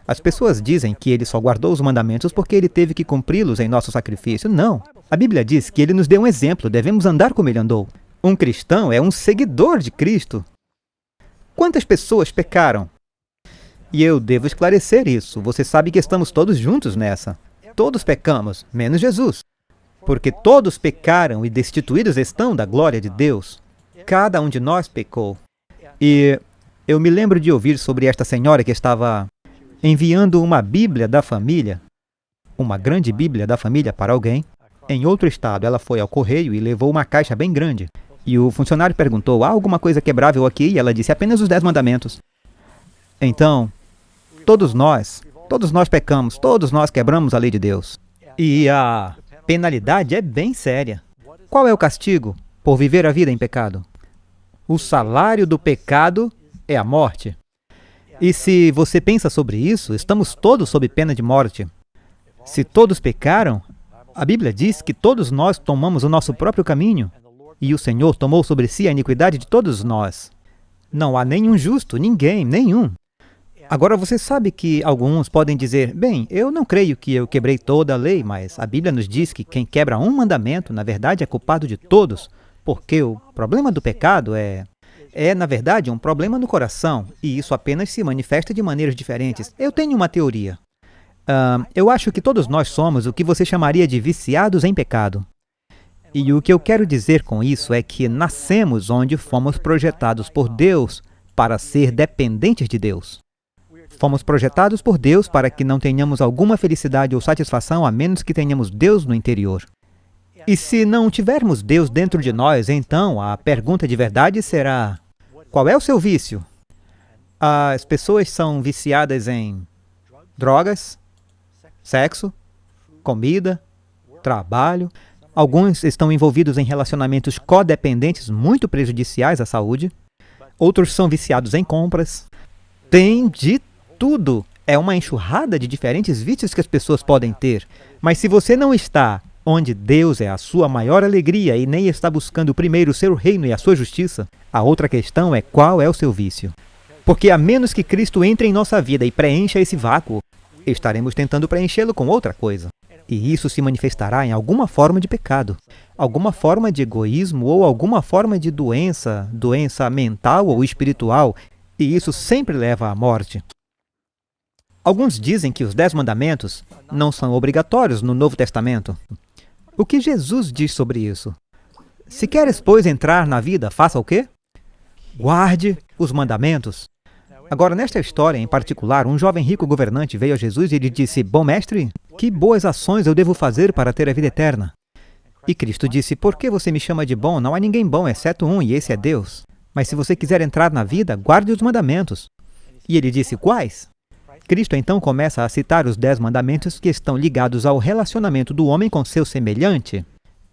As pessoas dizem que ele só guardou os mandamentos porque ele teve que cumpri-los em nosso sacrifício. Não. A Bíblia diz que ele nos deu um exemplo, devemos andar como ele andou. Um cristão é um seguidor de Cristo. Quantas pessoas pecaram? E eu devo esclarecer isso. Você sabe que estamos todos juntos nessa. Todos pecamos, menos Jesus. Porque todos pecaram e destituídos estão da glória de Deus. Cada um de nós pecou. E eu me lembro de ouvir sobre esta senhora que estava enviando uma Bíblia da família, uma grande Bíblia da família para alguém. Em outro estado, ela foi ao correio e levou uma caixa bem grande. E o funcionário perguntou, há alguma coisa quebrável aqui? E ela disse, apenas os 10 mandamentos. Então, todos nós pecamos, todos nós quebramos a lei de Deus. E a penalidade é bem séria. Qual é o castigo por viver a vida em pecado? O salário do pecado é a morte. E se você pensa sobre isso, estamos todos sob pena de morte. Se todos pecaram, a Bíblia diz que todos nós tomamos o nosso próprio caminho, e o Senhor tomou sobre si a iniquidade de todos nós. Não há nenhum justo, ninguém, nenhum. Agora você sabe que alguns podem dizer, bem, eu não creio que eu quebrei toda a lei, mas a Bíblia nos diz que quem quebra um mandamento, na verdade, é culpado de todos, porque o problema do pecado é, na verdade, um problema no coração, e isso apenas se manifesta de maneiras diferentes. Eu tenho uma teoria. Eu acho que todos nós somos o que você chamaria de viciados em pecado. E o que eu quero dizer com isso é que nascemos onde fomos projetados por Deus para ser dependentes de Deus. Fomos projetados por Deus para que não tenhamos alguma felicidade ou satisfação a menos que tenhamos Deus no interior. E se não tivermos Deus dentro de nós, então a pergunta de verdade será, qual é o seu vício? As pessoas são viciadas em drogas, sexo, comida, trabalho. Alguns estão envolvidos em relacionamentos codependentes muito prejudiciais à saúde. Outros são viciados em compras. Tem de tudo. É uma enxurrada de diferentes vícios que as pessoas podem ter. Mas se você não está onde Deus é a sua maior alegria e nem está buscando primeiro o seu reino e a sua justiça, a outra questão é qual é o seu vício. Porque a menos que Cristo entre em nossa vida e preencha esse vácuo, estaremos tentando preenchê-lo com outra coisa. E isso se manifestará em alguma forma de pecado, alguma forma de egoísmo ou alguma forma de doença mental ou espiritual, e isso sempre leva à morte. Alguns dizem que os 10 mandamentos não são obrigatórios no Novo Testamento. O que Jesus diz sobre isso? Se queres, pois, entrar na vida, faça o quê? Guarde os mandamentos. Agora, nesta história em particular, um jovem rico governante veio a Jesus e lhe disse, bom mestre, que boas ações eu devo fazer para ter a vida eterna? E Cristo disse, por que você me chama de bom? Não há ninguém bom, exceto um, e esse é Deus. Mas se você quiser entrar na vida, guarde os mandamentos. E ele disse, quais? Cristo então começa a citar os 10 mandamentos que estão ligados ao relacionamento do homem com seu semelhante.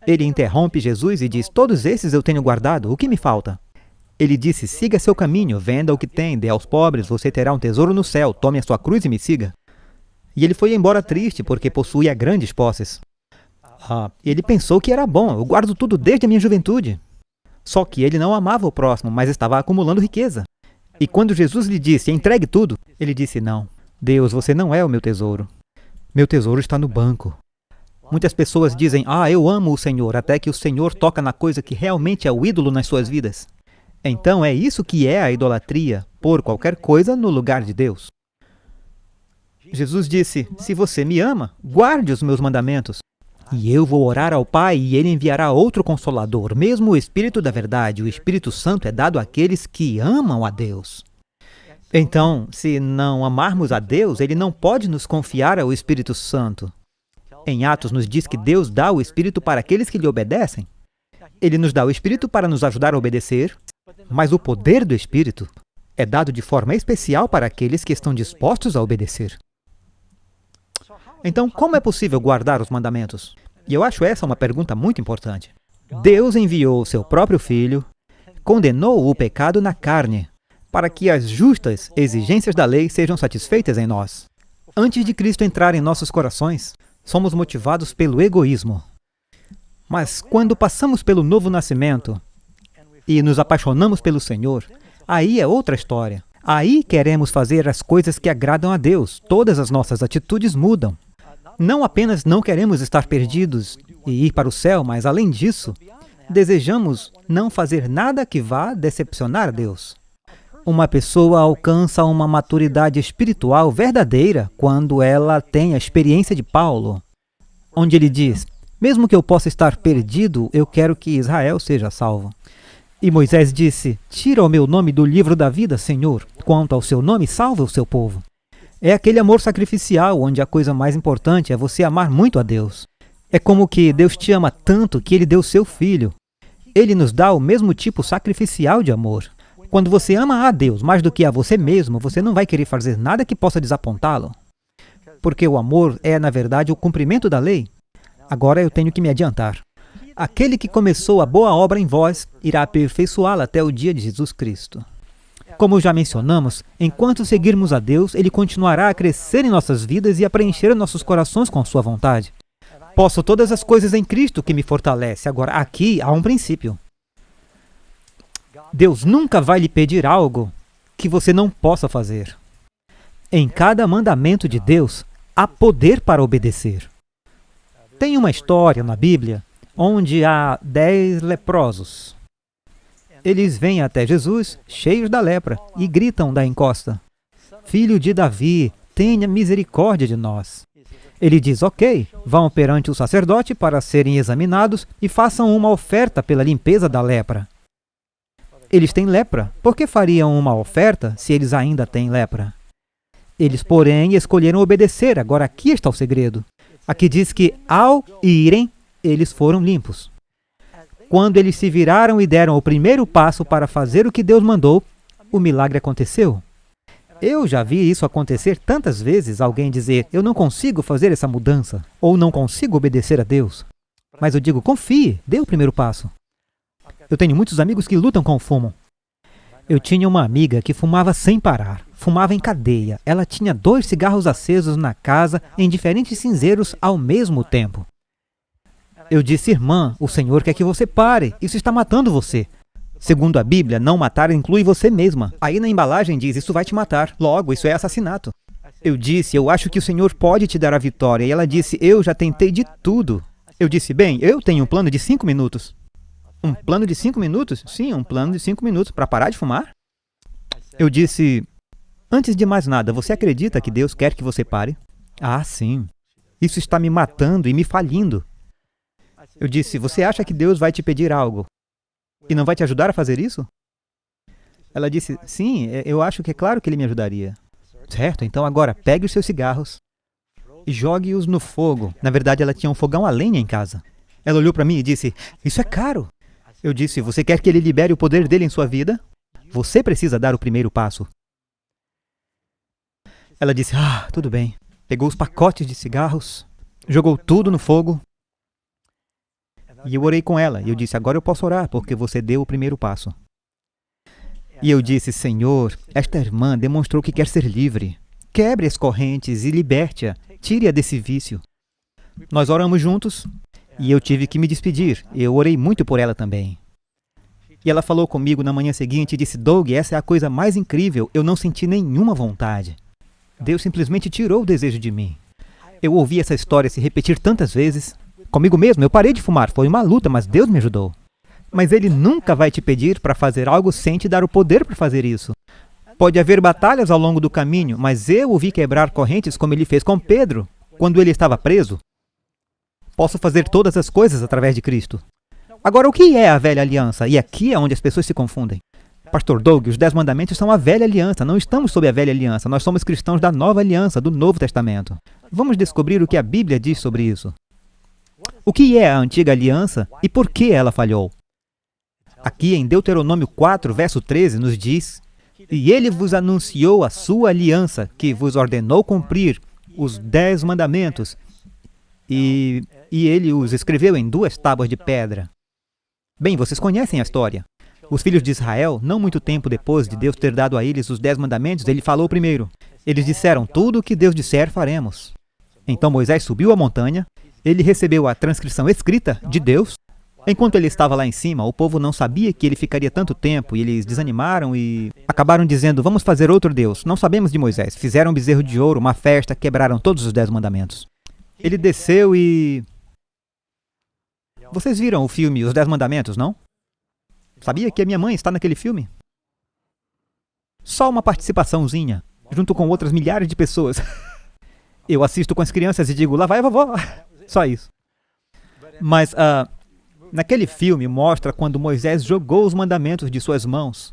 Ele interrompe Jesus e diz, todos esses eu tenho guardado, o que me falta? Ele disse, siga seu caminho, venda o que tem, dê aos pobres, você terá um tesouro no céu, tome a sua cruz e me siga. E ele foi embora triste, porque possuía grandes posses. Ele pensou que era bom, eu guardo tudo desde a minha juventude. Só que ele não amava o próximo, mas estava acumulando riqueza. E quando Jesus lhe disse, entregue tudo, ele disse, não, Deus, você não é o meu tesouro. Meu tesouro está no banco. Muitas pessoas dizem, eu amo o Senhor, até que o Senhor toca na coisa que realmente é o ídolo nas suas vidas. Então é isso que é a idolatria, pôr qualquer coisa no lugar de Deus. Jesus disse, se você me ama, guarde os meus mandamentos. E eu vou orar ao Pai e Ele enviará outro Consolador, mesmo o Espírito da Verdade. O Espírito Santo é dado àqueles que amam a Deus. Então, se não amarmos a Deus, Ele não pode nos confiar ao Espírito Santo. Em Atos nos diz que Deus dá o Espírito para aqueles que lhe obedecem. Ele nos dá o Espírito para nos ajudar a obedecer, mas o poder do Espírito é dado de forma especial para aqueles que estão dispostos a obedecer. Então, como é possível guardar os mandamentos? E eu acho essa uma pergunta muito importante. Deus enviou o seu próprio Filho, condenou o pecado na carne, para que as justas exigências da lei sejam satisfeitas em nós. Antes de Cristo entrar em nossos corações, somos motivados pelo egoísmo. Mas quando passamos pelo novo nascimento e nos apaixonamos pelo Senhor, aí é outra história. Aí queremos fazer as coisas que agradam a Deus. Todas as nossas atitudes mudam. Não apenas não queremos estar perdidos e ir para o céu, mas além disso, desejamos não fazer nada que vá decepcionar Deus. Uma pessoa alcança uma maturidade espiritual verdadeira quando ela tem a experiência de Paulo, onde ele diz, Mesmo que eu possa estar perdido, eu quero que Israel seja salvo. E Moisés disse: tira o meu nome do livro da vida, Senhor. Quanto ao seu nome, salva o seu povo. É aquele amor sacrificial, onde a coisa mais importante é você amar muito a Deus. É como que Deus te ama tanto que Ele deu seu Filho. Ele nos dá o mesmo tipo sacrificial de amor. Quando você ama a Deus mais do que a você mesmo, você não vai querer fazer nada que possa desapontá-lo. Porque o amor é, na verdade, o cumprimento da lei. Agora eu tenho que me adiantar. Aquele que começou a boa obra em vós, irá aperfeiçoá-la até o dia de Jesus Cristo. Como já mencionamos, enquanto seguirmos a Deus, Ele continuará a crescer em nossas vidas e a preencher nossos corações com sua vontade. Posso todas as coisas em Cristo que me fortalece. Agora, aqui há um princípio. Deus nunca vai lhe pedir algo que você não possa fazer. Em cada mandamento de Deus, há poder para obedecer. Tem uma história na Bíblia onde há 10 leprosos. Eles vêm até Jesus, cheios da lepra, e gritam da encosta: Filho de Davi, tenha misericórdia de nós. Ele diz: ok, vão perante o sacerdote para serem examinados e façam uma oferta pela limpeza da lepra. Eles têm lepra. Por que fariam uma oferta se eles ainda têm lepra? Eles, porém, escolheram obedecer. Agora aqui está o segredo. Aqui diz que, ao irem, eles foram limpos. Quando eles se viraram e deram o primeiro passo para fazer o que Deus mandou, o milagre aconteceu. Eu já vi isso acontecer tantas vezes, alguém dizer: eu não consigo fazer essa mudança, ou não consigo obedecer a Deus. Mas eu digo: confie, dê o primeiro passo. Eu tenho muitos amigos que lutam com o fumo. Eu tinha uma amiga que fumava sem parar, fumava em cadeia. Ela tinha 2 cigarros acesos na casa, em diferentes cinzeiros ao mesmo tempo. Eu disse: irmã, o Senhor quer que você pare, isso está matando você. Segundo a Bíblia, não matar inclui você mesma. Aí na embalagem diz: isso vai te matar, logo, isso é assassinato. Eu disse: eu acho que o Senhor pode te dar a vitória. E ela disse: eu já tentei de tudo. Eu disse: bem, eu tenho um plano de 5 minutos. Um plano de 5 minutos? Sim, um plano de 5 minutos para parar de fumar? Eu disse: antes de mais nada, você acredita que Deus quer que você pare? Ah, sim. Isso está me matando e me falindo. Eu disse: você acha que Deus vai te pedir algo e não vai te ajudar a fazer isso? Ela disse: sim, eu acho que é claro que Ele me ajudaria. Certo, então agora pegue os seus cigarros e jogue-os no fogo. Na verdade, ela tinha um fogão a lenha em casa. Ela olhou para mim e disse: isso é caro. Eu disse: você quer que Ele libere o poder dele em sua vida? Você precisa dar o primeiro passo. Ela disse: ah, tudo bem. Pegou os pacotes de cigarros, jogou tudo no fogo. E eu orei com ela. E eu disse: agora eu posso orar, porque você deu o primeiro passo. E eu disse: Senhor, esta irmã demonstrou que quer ser livre. Quebre as correntes e liberte-a. Tire-a desse vício. Nós oramos juntos e eu tive que me despedir. Eu orei muito por ela também. E ela falou comigo na manhã seguinte e disse: Doug, essa é a coisa mais incrível. Eu não senti nenhuma vontade. Deus simplesmente tirou o desejo de mim. Eu ouvi essa história se repetir tantas vezes. Comigo mesmo, eu parei de fumar. Foi uma luta, mas Deus me ajudou. Mas Ele nunca vai te pedir para fazer algo sem te dar o poder para fazer isso. Pode haver batalhas ao longo do caminho, mas eu o vi quebrar correntes como Ele fez com Pedro, quando ele estava preso. Posso fazer todas as coisas através de Cristo. Agora, o que é a velha aliança? E aqui é onde as pessoas se confundem. Pastor Doug, os 10 mandamentos são a velha aliança. Não estamos sob a velha aliança. Nós somos cristãos da nova aliança, do Novo Testamento. Vamos descobrir o que a Bíblia diz sobre isso. O que é a antiga aliança e por que ela falhou? Aqui em Deuteronômio 4, verso 13, nos diz: e Ele vos anunciou a sua aliança, que vos ordenou cumprir os 10 mandamentos, e Ele os escreveu em 2 tábuas de pedra. Bem, vocês conhecem a história. Os filhos de Israel, não muito tempo depois de Deus ter dado a eles os 10 mandamentos, Ele falou primeiro. Eles disseram: tudo o que Deus disser, faremos. Então Moisés subiu a montanha, ele recebeu a transcrição escrita de Deus. Enquanto ele estava lá em cima, o povo não sabia que ele ficaria tanto tempo, e eles desanimaram e acabaram dizendo: vamos fazer outro Deus. Não sabemos de Moisés. Fizeram um bezerro de ouro, uma festa, quebraram todos os 10 mandamentos. Ele desceu e... Vocês viram o filme Os 10 Mandamentos, não? Sabia que a minha mãe está naquele filme? Só uma participaçãozinha, junto com outras milhares de pessoas. Eu assisto com as crianças e digo: lá vai a vovó. Só isso. Mas naquele filme mostra quando Moisés jogou os mandamentos de suas mãos.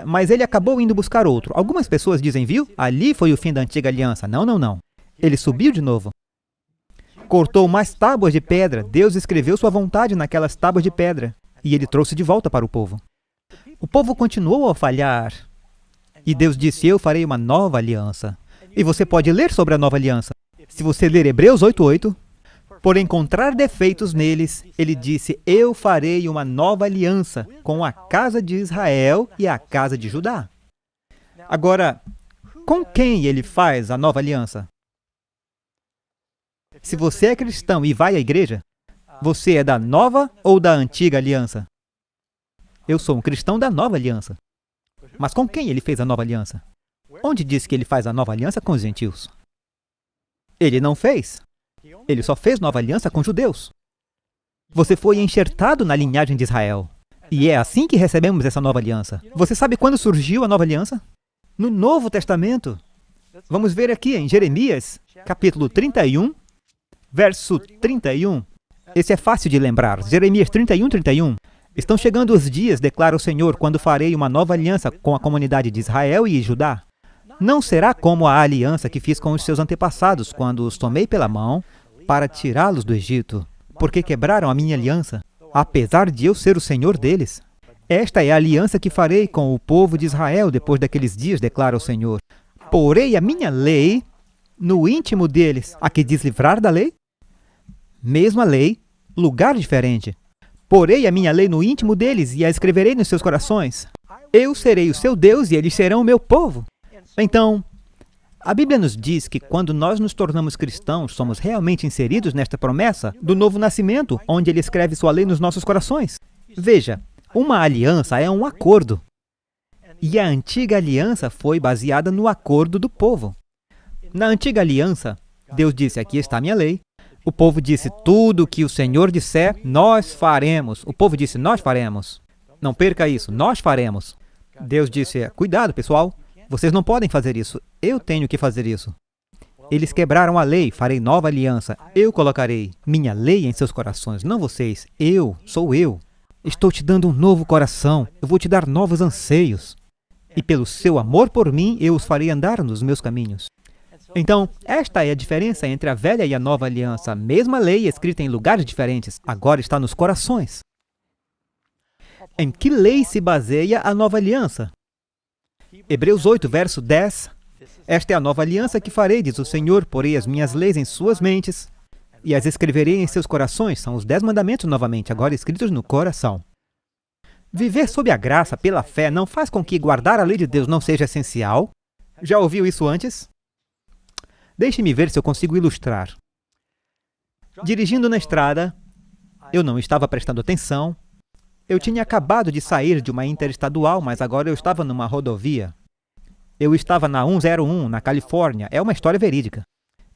Mas ele acabou indo buscar outro. Algumas pessoas dizem, viu? Ali foi o fim da antiga aliança. Não, não, não. Ele subiu de novo. Cortou mais tábuas de pedra. Deus escreveu sua vontade naquelas tábuas de pedra. E ele trouxe de volta para o povo. O povo continuou a falhar. E Deus disse, eu farei uma nova aliança. E você pode ler sobre a nova aliança. Se você ler Hebreus 8:8, por encontrar defeitos neles, ele disse, eu farei uma nova aliança com a casa de Israel e a casa de Judá. Agora, com quem ele faz a nova aliança? Se você é cristão e vai à igreja, você é da nova ou da antiga aliança? Eu sou um cristão da nova aliança. Mas com quem ele fez a nova aliança? Onde diz que ele faz a nova aliança com os gentios? Ele não fez. Ele só fez nova aliança com judeus. Você foi enxertado na linhagem de Israel. E é assim que recebemos essa nova aliança. Você sabe quando surgiu a nova aliança? No Novo Testamento. Vamos ver aqui em Jeremias, capítulo 31, verso 31. Esse é fácil de lembrar. Jeremias 31:31. Estão chegando os dias, declara o Senhor, quando farei uma nova aliança com a comunidade de Israel e Judá. Não será como a aliança que fiz com os seus antepassados, quando os tomei pela mão para tirá-los do Egito, porque quebraram a minha aliança, apesar de eu ser o Senhor deles. Esta é a aliança que farei com o povo de Israel depois daqueles dias, declara o Senhor. Porei a minha lei no íntimo deles. Aqui diz livrar da lei? Mesma lei, lugar diferente. Porei a minha lei no íntimo deles e a escreverei nos seus corações. Eu serei o seu Deus e eles serão o meu povo. Então, a Bíblia nos diz que quando nós nos tornamos cristãos, somos realmente inseridos nesta promessa do novo nascimento, onde ele escreve sua lei nos nossos corações. Veja, uma aliança é um acordo. E a antiga aliança foi baseada no acordo do povo. Na antiga aliança, Deus disse, aqui está a minha lei. O povo disse, tudo que o Senhor disser, nós faremos. O povo disse, nós faremos. Não perca isso, nós faremos. Deus disse, cuidado, pessoal. Vocês não podem fazer isso. Eu tenho que fazer isso. Eles quebraram a lei, farei nova aliança. Eu colocarei minha lei em seus corações, não vocês. Eu, sou eu. Estou te dando um novo coração. Eu vou te dar novos anseios. E pelo seu amor por mim, eu os farei andar nos meus caminhos. Então, esta é a diferença entre a velha e a nova aliança. A mesma lei escrita em lugares diferentes, agora está nos corações. Em que lei se baseia a nova aliança? Hebreus 8, verso 10. Esta é a nova aliança que farei, diz o Senhor, porei as minhas leis em suas mentes e as escreverei em seus corações. São os 10 mandamentos novamente, agora escritos no coração. Viver sob a graça, pela fé, não faz com que guardar a lei de Deus não seja essencial. Já ouviu isso antes? Deixe-me ver se eu consigo ilustrar. Dirigindo na estrada, eu não estava prestando atenção. Eu tinha acabado de sair de uma interestadual, mas agora eu estava numa rodovia. Eu estava na 101, na Califórnia. É uma história verídica.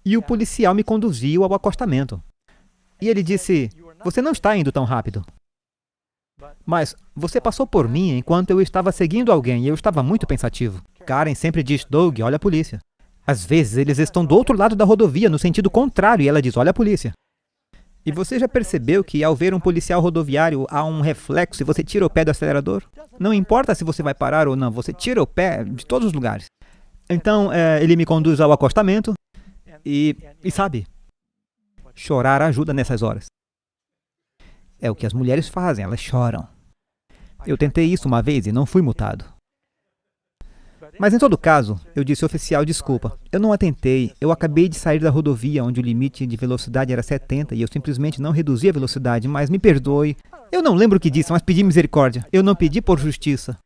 E o policial me conduziu ao acostamento. E ele disse, você não está indo tão rápido. Mas você passou por mim enquanto eu estava seguindo alguém e eu estava muito pensativo. Karen sempre diz, Doug, olha a polícia. Às vezes eles estão do outro lado da rodovia, no sentido contrário, e ela diz, olha a polícia. E você já percebeu que ao ver um policial rodoviário há um reflexo e você tira o pé do acelerador? Não importa se você vai parar ou não, você tira o pé de todos os lugares. Então, ele me conduz ao acostamento e sabe, chorar ajuda nessas horas. É o que as mulheres fazem, elas choram. Eu tentei isso uma vez e não fui multado. Mas em todo caso, eu disse, oficial, desculpa, eu não atentei, eu acabei de sair da rodovia onde o limite de velocidade era 70 e eu simplesmente não reduzi a velocidade, mas me perdoe. Eu não lembro o que disse, mas pedi misericórdia. Eu não pedi por justiça.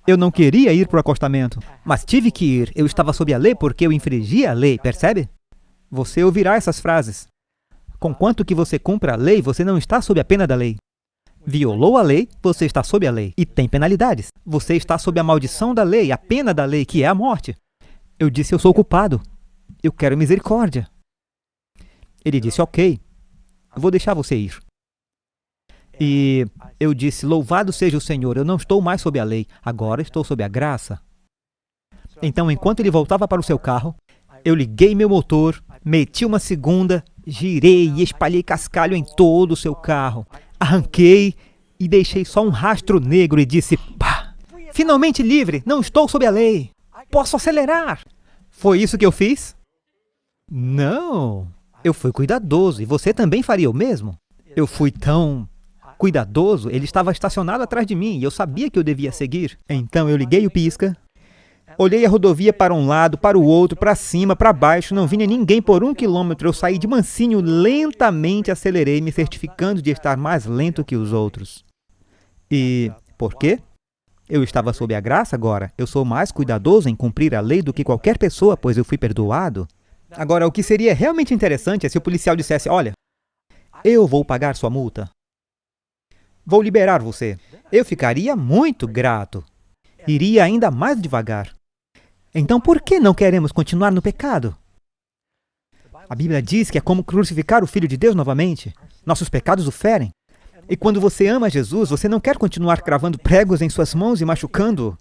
Eu não queria ir para o acostamento, mas tive que ir. Eu estava sob a lei porque eu infringi a lei, percebe? Você ouvirá essas frases. Conquanto que você cumpra a lei, você não está sob a pena da lei. Violou a lei, você está sob a lei. E tem penalidades. Você está sob a maldição da lei, a pena da lei, que é a morte. Eu disse, eu sou culpado. Eu quero misericórdia. Ele disse, ok, vou deixar você ir. E eu disse, louvado seja o Senhor, eu não estou mais sob a lei, agora estou sob a graça. Então, enquanto ele voltava para o seu carro, eu liguei meu motor, meti uma segunda Girei e espalhei cascalho em todo o seu carro. Arranquei e deixei só um rastro negro e disse: pá, finalmente livre, não estou sob a lei. Posso acelerar. Foi isso que eu fiz? Não. Eu fui cuidadoso e você também faria o mesmo? Eu fui tão cuidadoso, ele estava estacionado atrás de mim e eu sabia que eu devia seguir. Então eu liguei o pisca, olhei a rodovia para um lado, para o outro, para cima, para baixo, não vinha ninguém por 1 quilômetro. Eu saí de mansinho, lentamente acelerei, me certificando de estar mais lento que os outros. E por quê? Eu estava sob a graça agora. Eu sou mais cuidadoso em cumprir a lei do que qualquer pessoa, pois eu fui perdoado. Agora, o que seria realmente interessante é se o policial dissesse: olha, eu vou pagar sua multa. Vou liberar você. Eu ficaria muito grato. Iria ainda mais devagar. Então, por que não queremos continuar no pecado? A Bíblia diz que é como crucificar o Filho de Deus novamente. Nossos pecados o ferem. E quando você ama Jesus, você não quer continuar cravando pregos em suas mãos e machucando-o.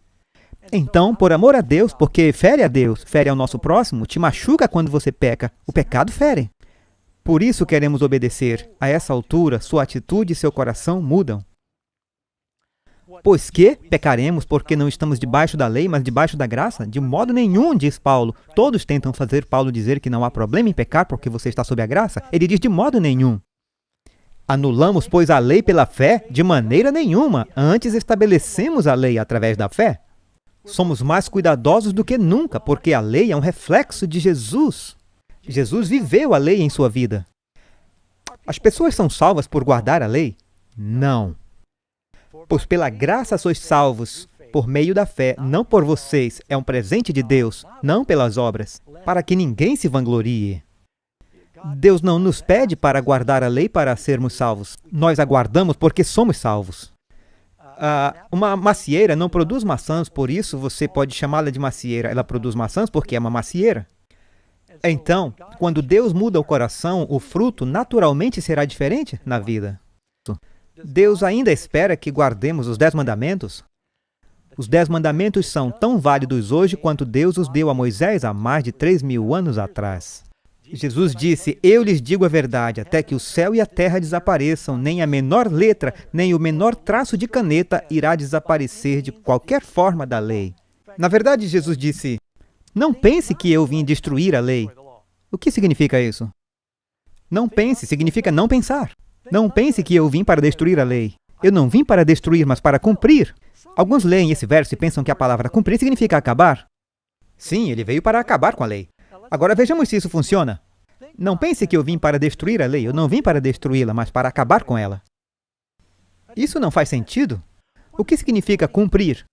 Então, por amor a Deus, porque fere a Deus, fere ao nosso próximo, te machuca quando você peca. O pecado fere. Por isso queremos obedecer. A essa altura, sua atitude e seu coração mudam. Pois que pecaremos porque não estamos debaixo da lei, mas debaixo da graça? De modo nenhum, diz Paulo. Todos tentam fazer Paulo dizer que não há problema em pecar porque você está sob a graça. Ele diz: de modo nenhum. Anulamos, pois, a lei pela fé? De maneira nenhuma. Antes estabelecemos a lei através da fé. Somos mais cuidadosos do que nunca, porque a lei é um reflexo de Jesus. Jesus viveu a lei em sua vida. As pessoas são salvas por guardar a lei? Não. Pois pela graça sois salvos, por meio da fé, não por vocês. É um presente de Deus, não pelas obras, para que ninguém se vanglorie. Deus não nos pede para guardar a lei para sermos salvos. Nós a guardamos porque somos salvos. Uma macieira não produz maçãs, por isso você pode chamá-la de macieira. Ela produz maçãs porque é uma macieira. Então, quando Deus muda o coração, o fruto naturalmente será diferente na vida. Deus ainda espera que guardemos os 10 mandamentos? Os 10 mandamentos são tão válidos hoje quanto Deus os deu a Moisés há mais de 3.000 anos atrás. Jesus disse: eu lhes digo a verdade, até que o céu e a terra desapareçam, nem a menor letra, nem o menor traço de caneta irá desaparecer de qualquer forma da lei. Na verdade, Jesus disse: não pense que eu vim destruir a lei. O que significa isso? Não pense significa não pensar. Não pense que eu vim para destruir a lei. Eu não vim para destruir, mas para cumprir. Alguns leem esse verso e pensam que a palavra cumprir significa acabar. Sim, ele veio para acabar com a lei. Agora vejamos se isso funciona. Não pense que eu vim para destruir a lei. Eu não vim para destruí-la, mas para acabar com ela. Isso não faz sentido. O que significa cumprir?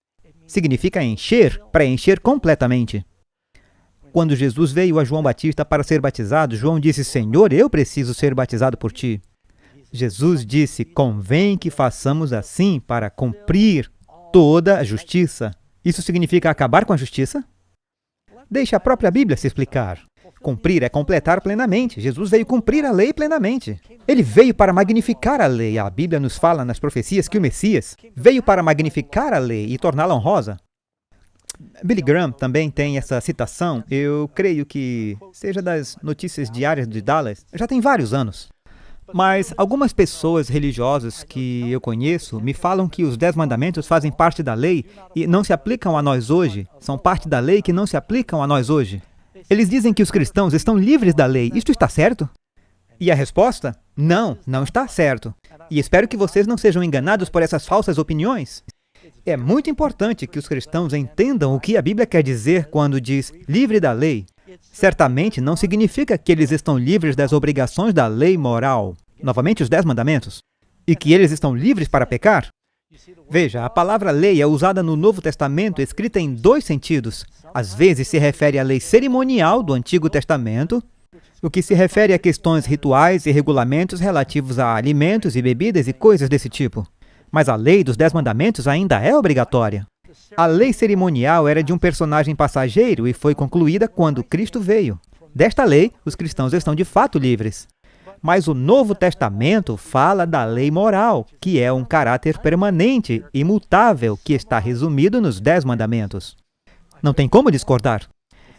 Significa encher, preencher completamente. Quando Jesus veio a João Batista para ser batizado, João disse: Senhor, eu preciso ser batizado por ti. Jesus disse: convém que façamos assim para cumprir toda a justiça. Isso significa acabar com a justiça? Deixe a própria Bíblia se explicar. Cumprir é completar plenamente. Jesus veio cumprir a lei plenamente. Ele veio para magnificar a lei. A Bíblia nos fala nas profecias que o Messias veio para magnificar a lei e torná-la honrosa. Billy Graham também tem essa citação, eu creio que seja das notícias diárias de Dallas, já tem vários anos. Mas algumas pessoas religiosas que eu conheço me falam que os 10 mandamentos fazem parte da lei e não se aplicam a nós hoje. São parte da lei que não se aplicam a nós hoje. Eles dizem que os cristãos estão livres da lei. Isto está certo? E a resposta? Não, não está certo. E espero que vocês não sejam enganados por essas falsas opiniões. É muito importante que os cristãos entendam o que a Bíblia quer dizer quando diz livre da lei. Certamente não significa que eles estão livres das obrigações da lei moral, novamente os 10 mandamentos, e que eles estão livres para pecar. Veja, a palavra lei é usada no Novo Testamento escrita em 2 sentidos. Às vezes se refere à lei cerimonial do Antigo Testamento, o que se refere a questões rituais e regulamentos relativos a alimentos e bebidas e coisas desse tipo. Mas a lei dos 10 mandamentos ainda é obrigatória. A lei cerimonial era de um personagem passageiro e foi concluída quando Cristo veio. Desta lei, os cristãos estão de fato livres. Mas o Novo Testamento fala da lei moral, que é um caráter permanente, imutável, que está resumido nos 10 mandamentos. Não tem como discordar.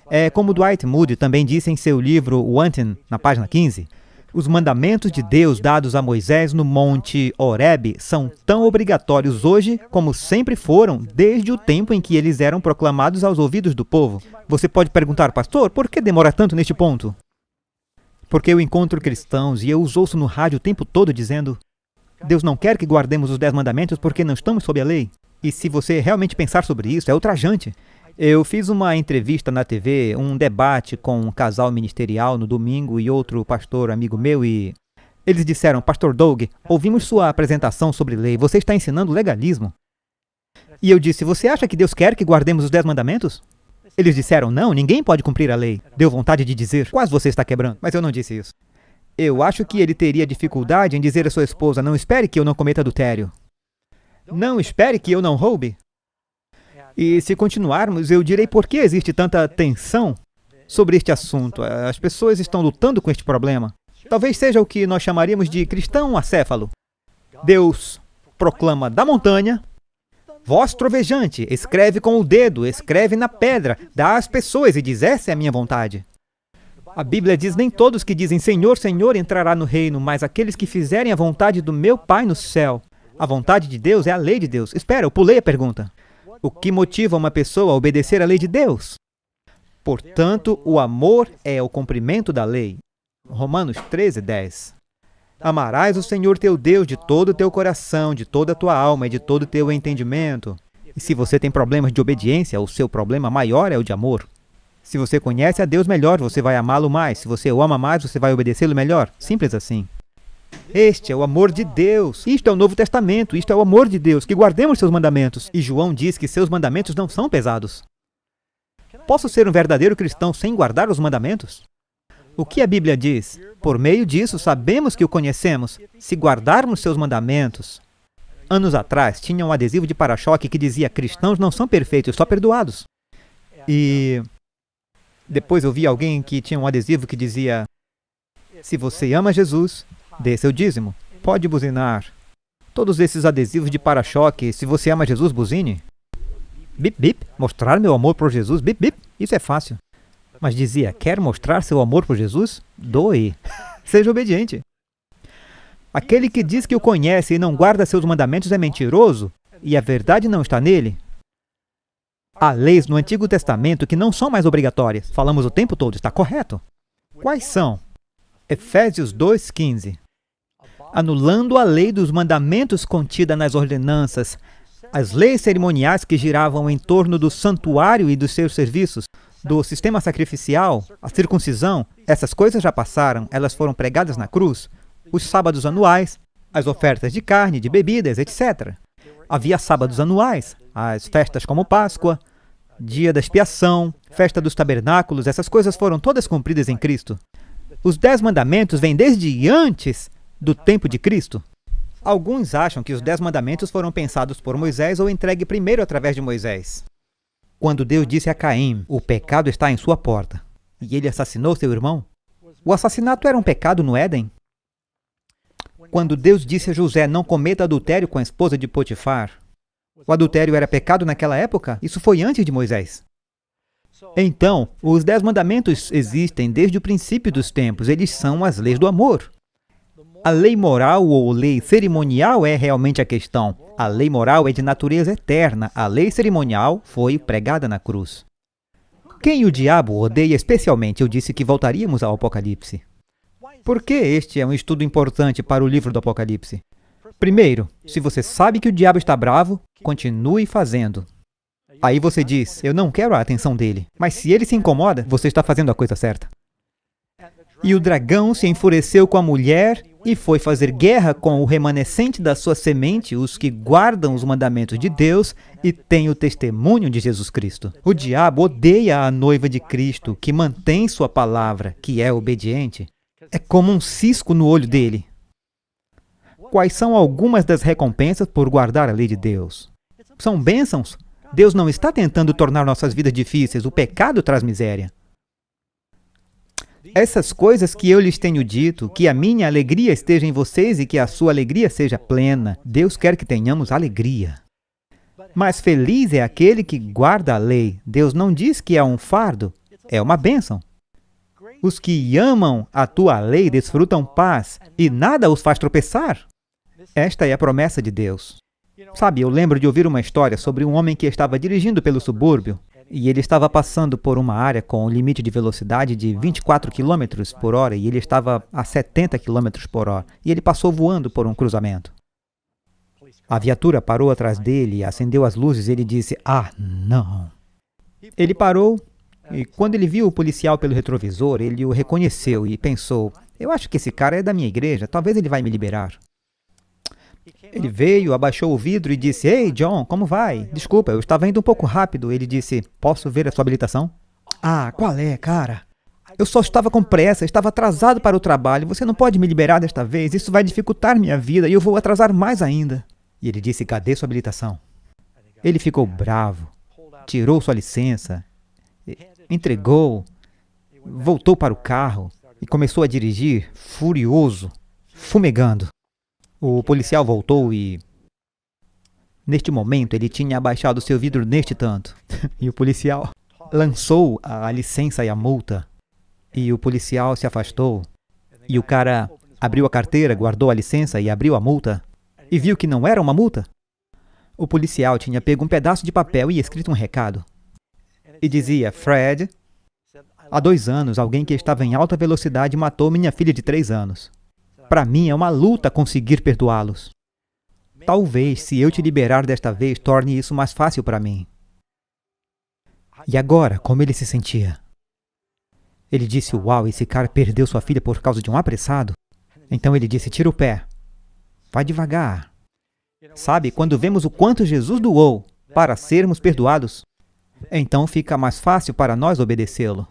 É como Dwight Moody também disse em seu livro Wanting, na página 15. Os mandamentos de Deus dados a Moisés no Monte Horebe são tão obrigatórios hoje como sempre foram desde o tempo em que eles eram proclamados aos ouvidos do povo. Você pode perguntar, pastor, por que demora tanto neste ponto? Porque eu encontro cristãos e eu os ouço no rádio o tempo todo dizendo: Deus não quer que guardemos os 10 mandamentos porque não estamos sob a lei. E se você realmente pensar sobre isso, é ultrajante. Eu fiz uma entrevista na TV, um debate com um casal ministerial no domingo e outro pastor amigo meu e eles disseram: Pastor Doug, ouvimos sua apresentação sobre lei, você está ensinando legalismo. E eu disse: você acha que Deus quer que guardemos os 10 mandamentos? Eles disseram: não, ninguém pode cumprir a lei. Deu vontade de dizer: quase você está quebrando. Mas eu não disse isso. Eu acho que ele teria dificuldade em dizer à sua esposa: não espere que eu não cometa adultério. Não espere que eu não roube. E se continuarmos, eu direi por que existe tanta tensão sobre este assunto. As pessoas estão lutando com este problema. Talvez seja o que nós chamaríamos de cristão acéfalo. Deus proclama da montanha: voz trovejante, escreve com o dedo, escreve na pedra, dá às pessoas e diz: essa é a minha vontade. A Bíblia diz: nem todos que dizem Senhor, Senhor entrará no reino, mas aqueles que fizerem a vontade do meu Pai no céu. A vontade de Deus é a lei de Deus. Espera, eu pulei a pergunta. O que motiva uma pessoa a obedecer à lei de Deus? Portanto, o amor é o cumprimento da lei. Romanos 13:10. Amarás o Senhor teu Deus de todo o teu coração, de toda a tua alma e de todo o teu entendimento. E se você tem problemas de obediência, o seu problema maior é o de amor. Se você conhece a Deus melhor, você vai amá-lo mais. Se você o ama mais, você vai obedecê-lo melhor. Simples assim. Este é o amor de Deus. Isto é o Novo Testamento. Isto é o amor de Deus, que guardemos seus mandamentos. E João diz que seus mandamentos não são pesados. Posso ser um verdadeiro cristão sem guardar os mandamentos? O que a Bíblia diz? Por meio disso, sabemos que o conhecemos, se guardarmos seus mandamentos. Anos atrás, tinha um adesivo de para-choque que dizia: cristãos não são perfeitos, só perdoados. E depois eu vi alguém que tinha um adesivo que dizia: se você ama Jesus, dê seu dízimo. Pode buzinar. Todos esses adesivos de para-choque: se você ama Jesus, buzine. Bip, bip. Mostrar meu amor por Jesus, bip, bip. Isso é fácil. Mas dizia: quer mostrar seu amor por Jesus? Doe. Seja obediente. Aquele que diz que o conhece e não guarda seus mandamentos é mentiroso, e a verdade não está nele. Há leis no Antigo Testamento que não são mais obrigatórias. Falamos o tempo todo, está correto. Quais são? Efésios 2:15. Anulando a lei dos mandamentos contida nas ordenanças, as leis cerimoniais que giravam em torno do santuário e dos seus serviços, do sistema sacrificial, a circuncisão, essas coisas já passaram, elas foram pregadas na cruz. Os sábados anuais, as ofertas de carne, de bebidas, etc. Havia sábados anuais, as festas como Páscoa, Dia da Expiação, Festa dos Tabernáculos, essas coisas foram todas cumpridas em Cristo. Os 10 mandamentos vêm desde antes do tempo de Cristo. Alguns acham que os 10 mandamentos foram pensados por Moisés ou entregues primeiro através de Moisés. Quando Deus disse a Caim: o pecado está em sua porta, e ele assassinou seu irmão, o assassinato era um pecado no Éden? Quando Deus disse a José: não cometa adultério com a esposa de Potifar, o adultério era pecado naquela época? Isso foi antes de Moisés. Então, os 10 mandamentos existem desde o princípio dos tempos. Eles são as leis do amor. A lei moral ou lei cerimonial é realmente a questão. A lei moral é de natureza eterna. A lei cerimonial foi pregada na cruz. Quem o diabo odeia especialmente? Eu disse que voltaríamos ao Apocalipse. Por que este é um estudo importante para o livro do Apocalipse? Primeiro, se você sabe que o diabo está bravo, continue fazendo. Aí você diz: eu não quero a atenção dele. Mas se ele se incomoda, você está fazendo a coisa certa. E o dragão se enfureceu com a mulher e foi fazer guerra com o remanescente da sua semente, os que guardam os mandamentos de Deus e têm o testemunho de Jesus Cristo. O diabo odeia a noiva de Cristo, que mantém sua palavra, que é obediente. É como um cisco no olho dele. Quais são algumas das recompensas por guardar a lei de Deus? São bênçãos. Deus não está tentando tornar nossas vidas difíceis. O pecado traz miséria. Essas coisas que eu lhes tenho dito, que a minha alegria esteja em vocês e que a sua alegria seja plena. Deus quer que tenhamos alegria. Mas feliz é aquele que guarda a lei. Deus não diz que é um fardo, é uma bênção. Os que amam a tua lei desfrutam paz, e nada os faz tropeçar. Esta é a promessa de Deus. Sabe, eu lembro de ouvir uma história sobre um homem que estava dirigindo pelo subúrbio, e ele estava passando por uma área com um limite de velocidade de 24 km por hora, e ele estava a 70 km por hora, e ele passou voando por um cruzamento. A viatura parou atrás dele, acendeu as luzes e ele disse, "Ah, não." Ele parou, e quando ele viu o policial pelo retrovisor, ele o reconheceu e pensou, "Eu acho que esse cara é da minha igreja, talvez ele vai me liberar." Ele veio, abaixou o vidro e disse, "Ei, John, como vai? Desculpa, eu estava indo um pouco rápido." Ele disse, "Posso ver a sua habilitação?" "Ah, qual é, cara? Eu só estava com pressa, estava atrasado para o trabalho. Você não pode me liberar desta vez? Isso vai dificultar minha vida e eu vou atrasar mais ainda." E ele disse, "Cadê sua habilitação?" Ele ficou bravo, tirou sua licença, entregou, voltou para o carro e começou a dirigir, furioso, fumegando. O policial voltou e, neste momento, ele tinha abaixado seu vidro neste tanto. E o policial lançou a licença e a multa. E o policial se afastou. E o cara abriu a carteira, guardou a licença e abriu a multa. E viu que não era uma multa. O policial tinha pego um pedaço de papel e escrito um recado. E dizia, "Fred, há 2 anos, alguém que estava em alta velocidade matou minha filha de 3 anos. Para mim é uma luta conseguir perdoá-los. Talvez, se eu te liberar desta vez, torne isso mais fácil para mim." E agora, como ele se sentia? Ele disse, "Uau, esse cara perdeu sua filha por causa de um apressado?" Então ele disse, "Tira o pé. Vai devagar." Sabe, quando vemos o quanto Jesus doou para sermos perdoados, então fica mais fácil para nós obedecê-lo.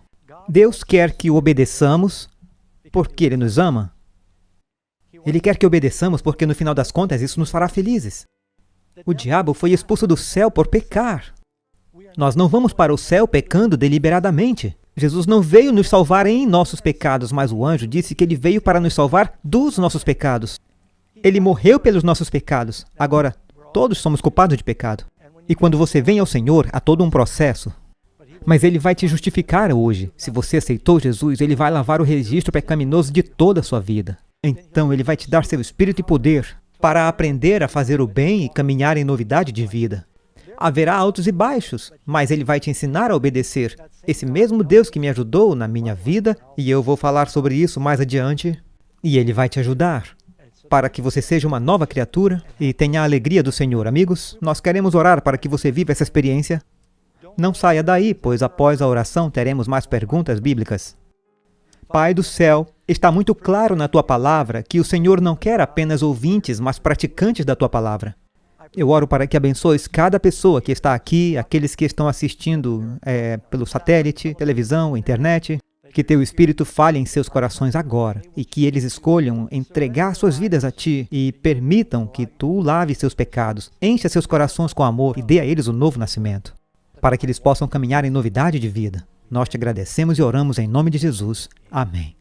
Deus quer que o obedeçamos porque Ele nos ama. Ele quer que obedeçamos porque, no final das contas, isso nos fará felizes. O diabo foi expulso do céu por pecar. Nós não vamos para o céu pecando deliberadamente. Jesus não veio nos salvar em nossos pecados, mas o anjo disse que ele veio para nos salvar dos nossos pecados. Ele morreu pelos nossos pecados. Agora, todos somos culpados de pecado. E quando você vem ao Senhor, há todo um processo. Mas Ele vai te justificar hoje. Se você aceitou Jesus, Ele vai lavar o registro pecaminoso de toda a sua vida. Então, Ele vai te dar seu espírito e poder para aprender a fazer o bem e caminhar em novidade de vida. Haverá altos e baixos, mas Ele vai te ensinar a obedecer. Esse mesmo Deus que me ajudou na minha vida, e eu vou falar sobre isso mais adiante, e Ele vai te ajudar para que você seja uma nova criatura e tenha a alegria do Senhor. Amigos, nós queremos orar para que você viva essa experiência. Não saia daí, pois após a oração teremos mais perguntas bíblicas. Pai do céu, está muito claro na Tua palavra que o Senhor não quer apenas ouvintes, mas praticantes da Tua palavra. Eu oro para que abençoes cada pessoa que está aqui, aqueles que estão assistindo pelo satélite, televisão, internet. Que Teu Espírito fale em seus corações agora e que eles escolham entregar suas vidas a Ti e permitam que Tu lave seus pecados, encha seus corações com amor e dê a eles o novo nascimento, para que eles possam caminhar em novidade de vida. Nós Te agradecemos e oramos em nome de Jesus. Amém.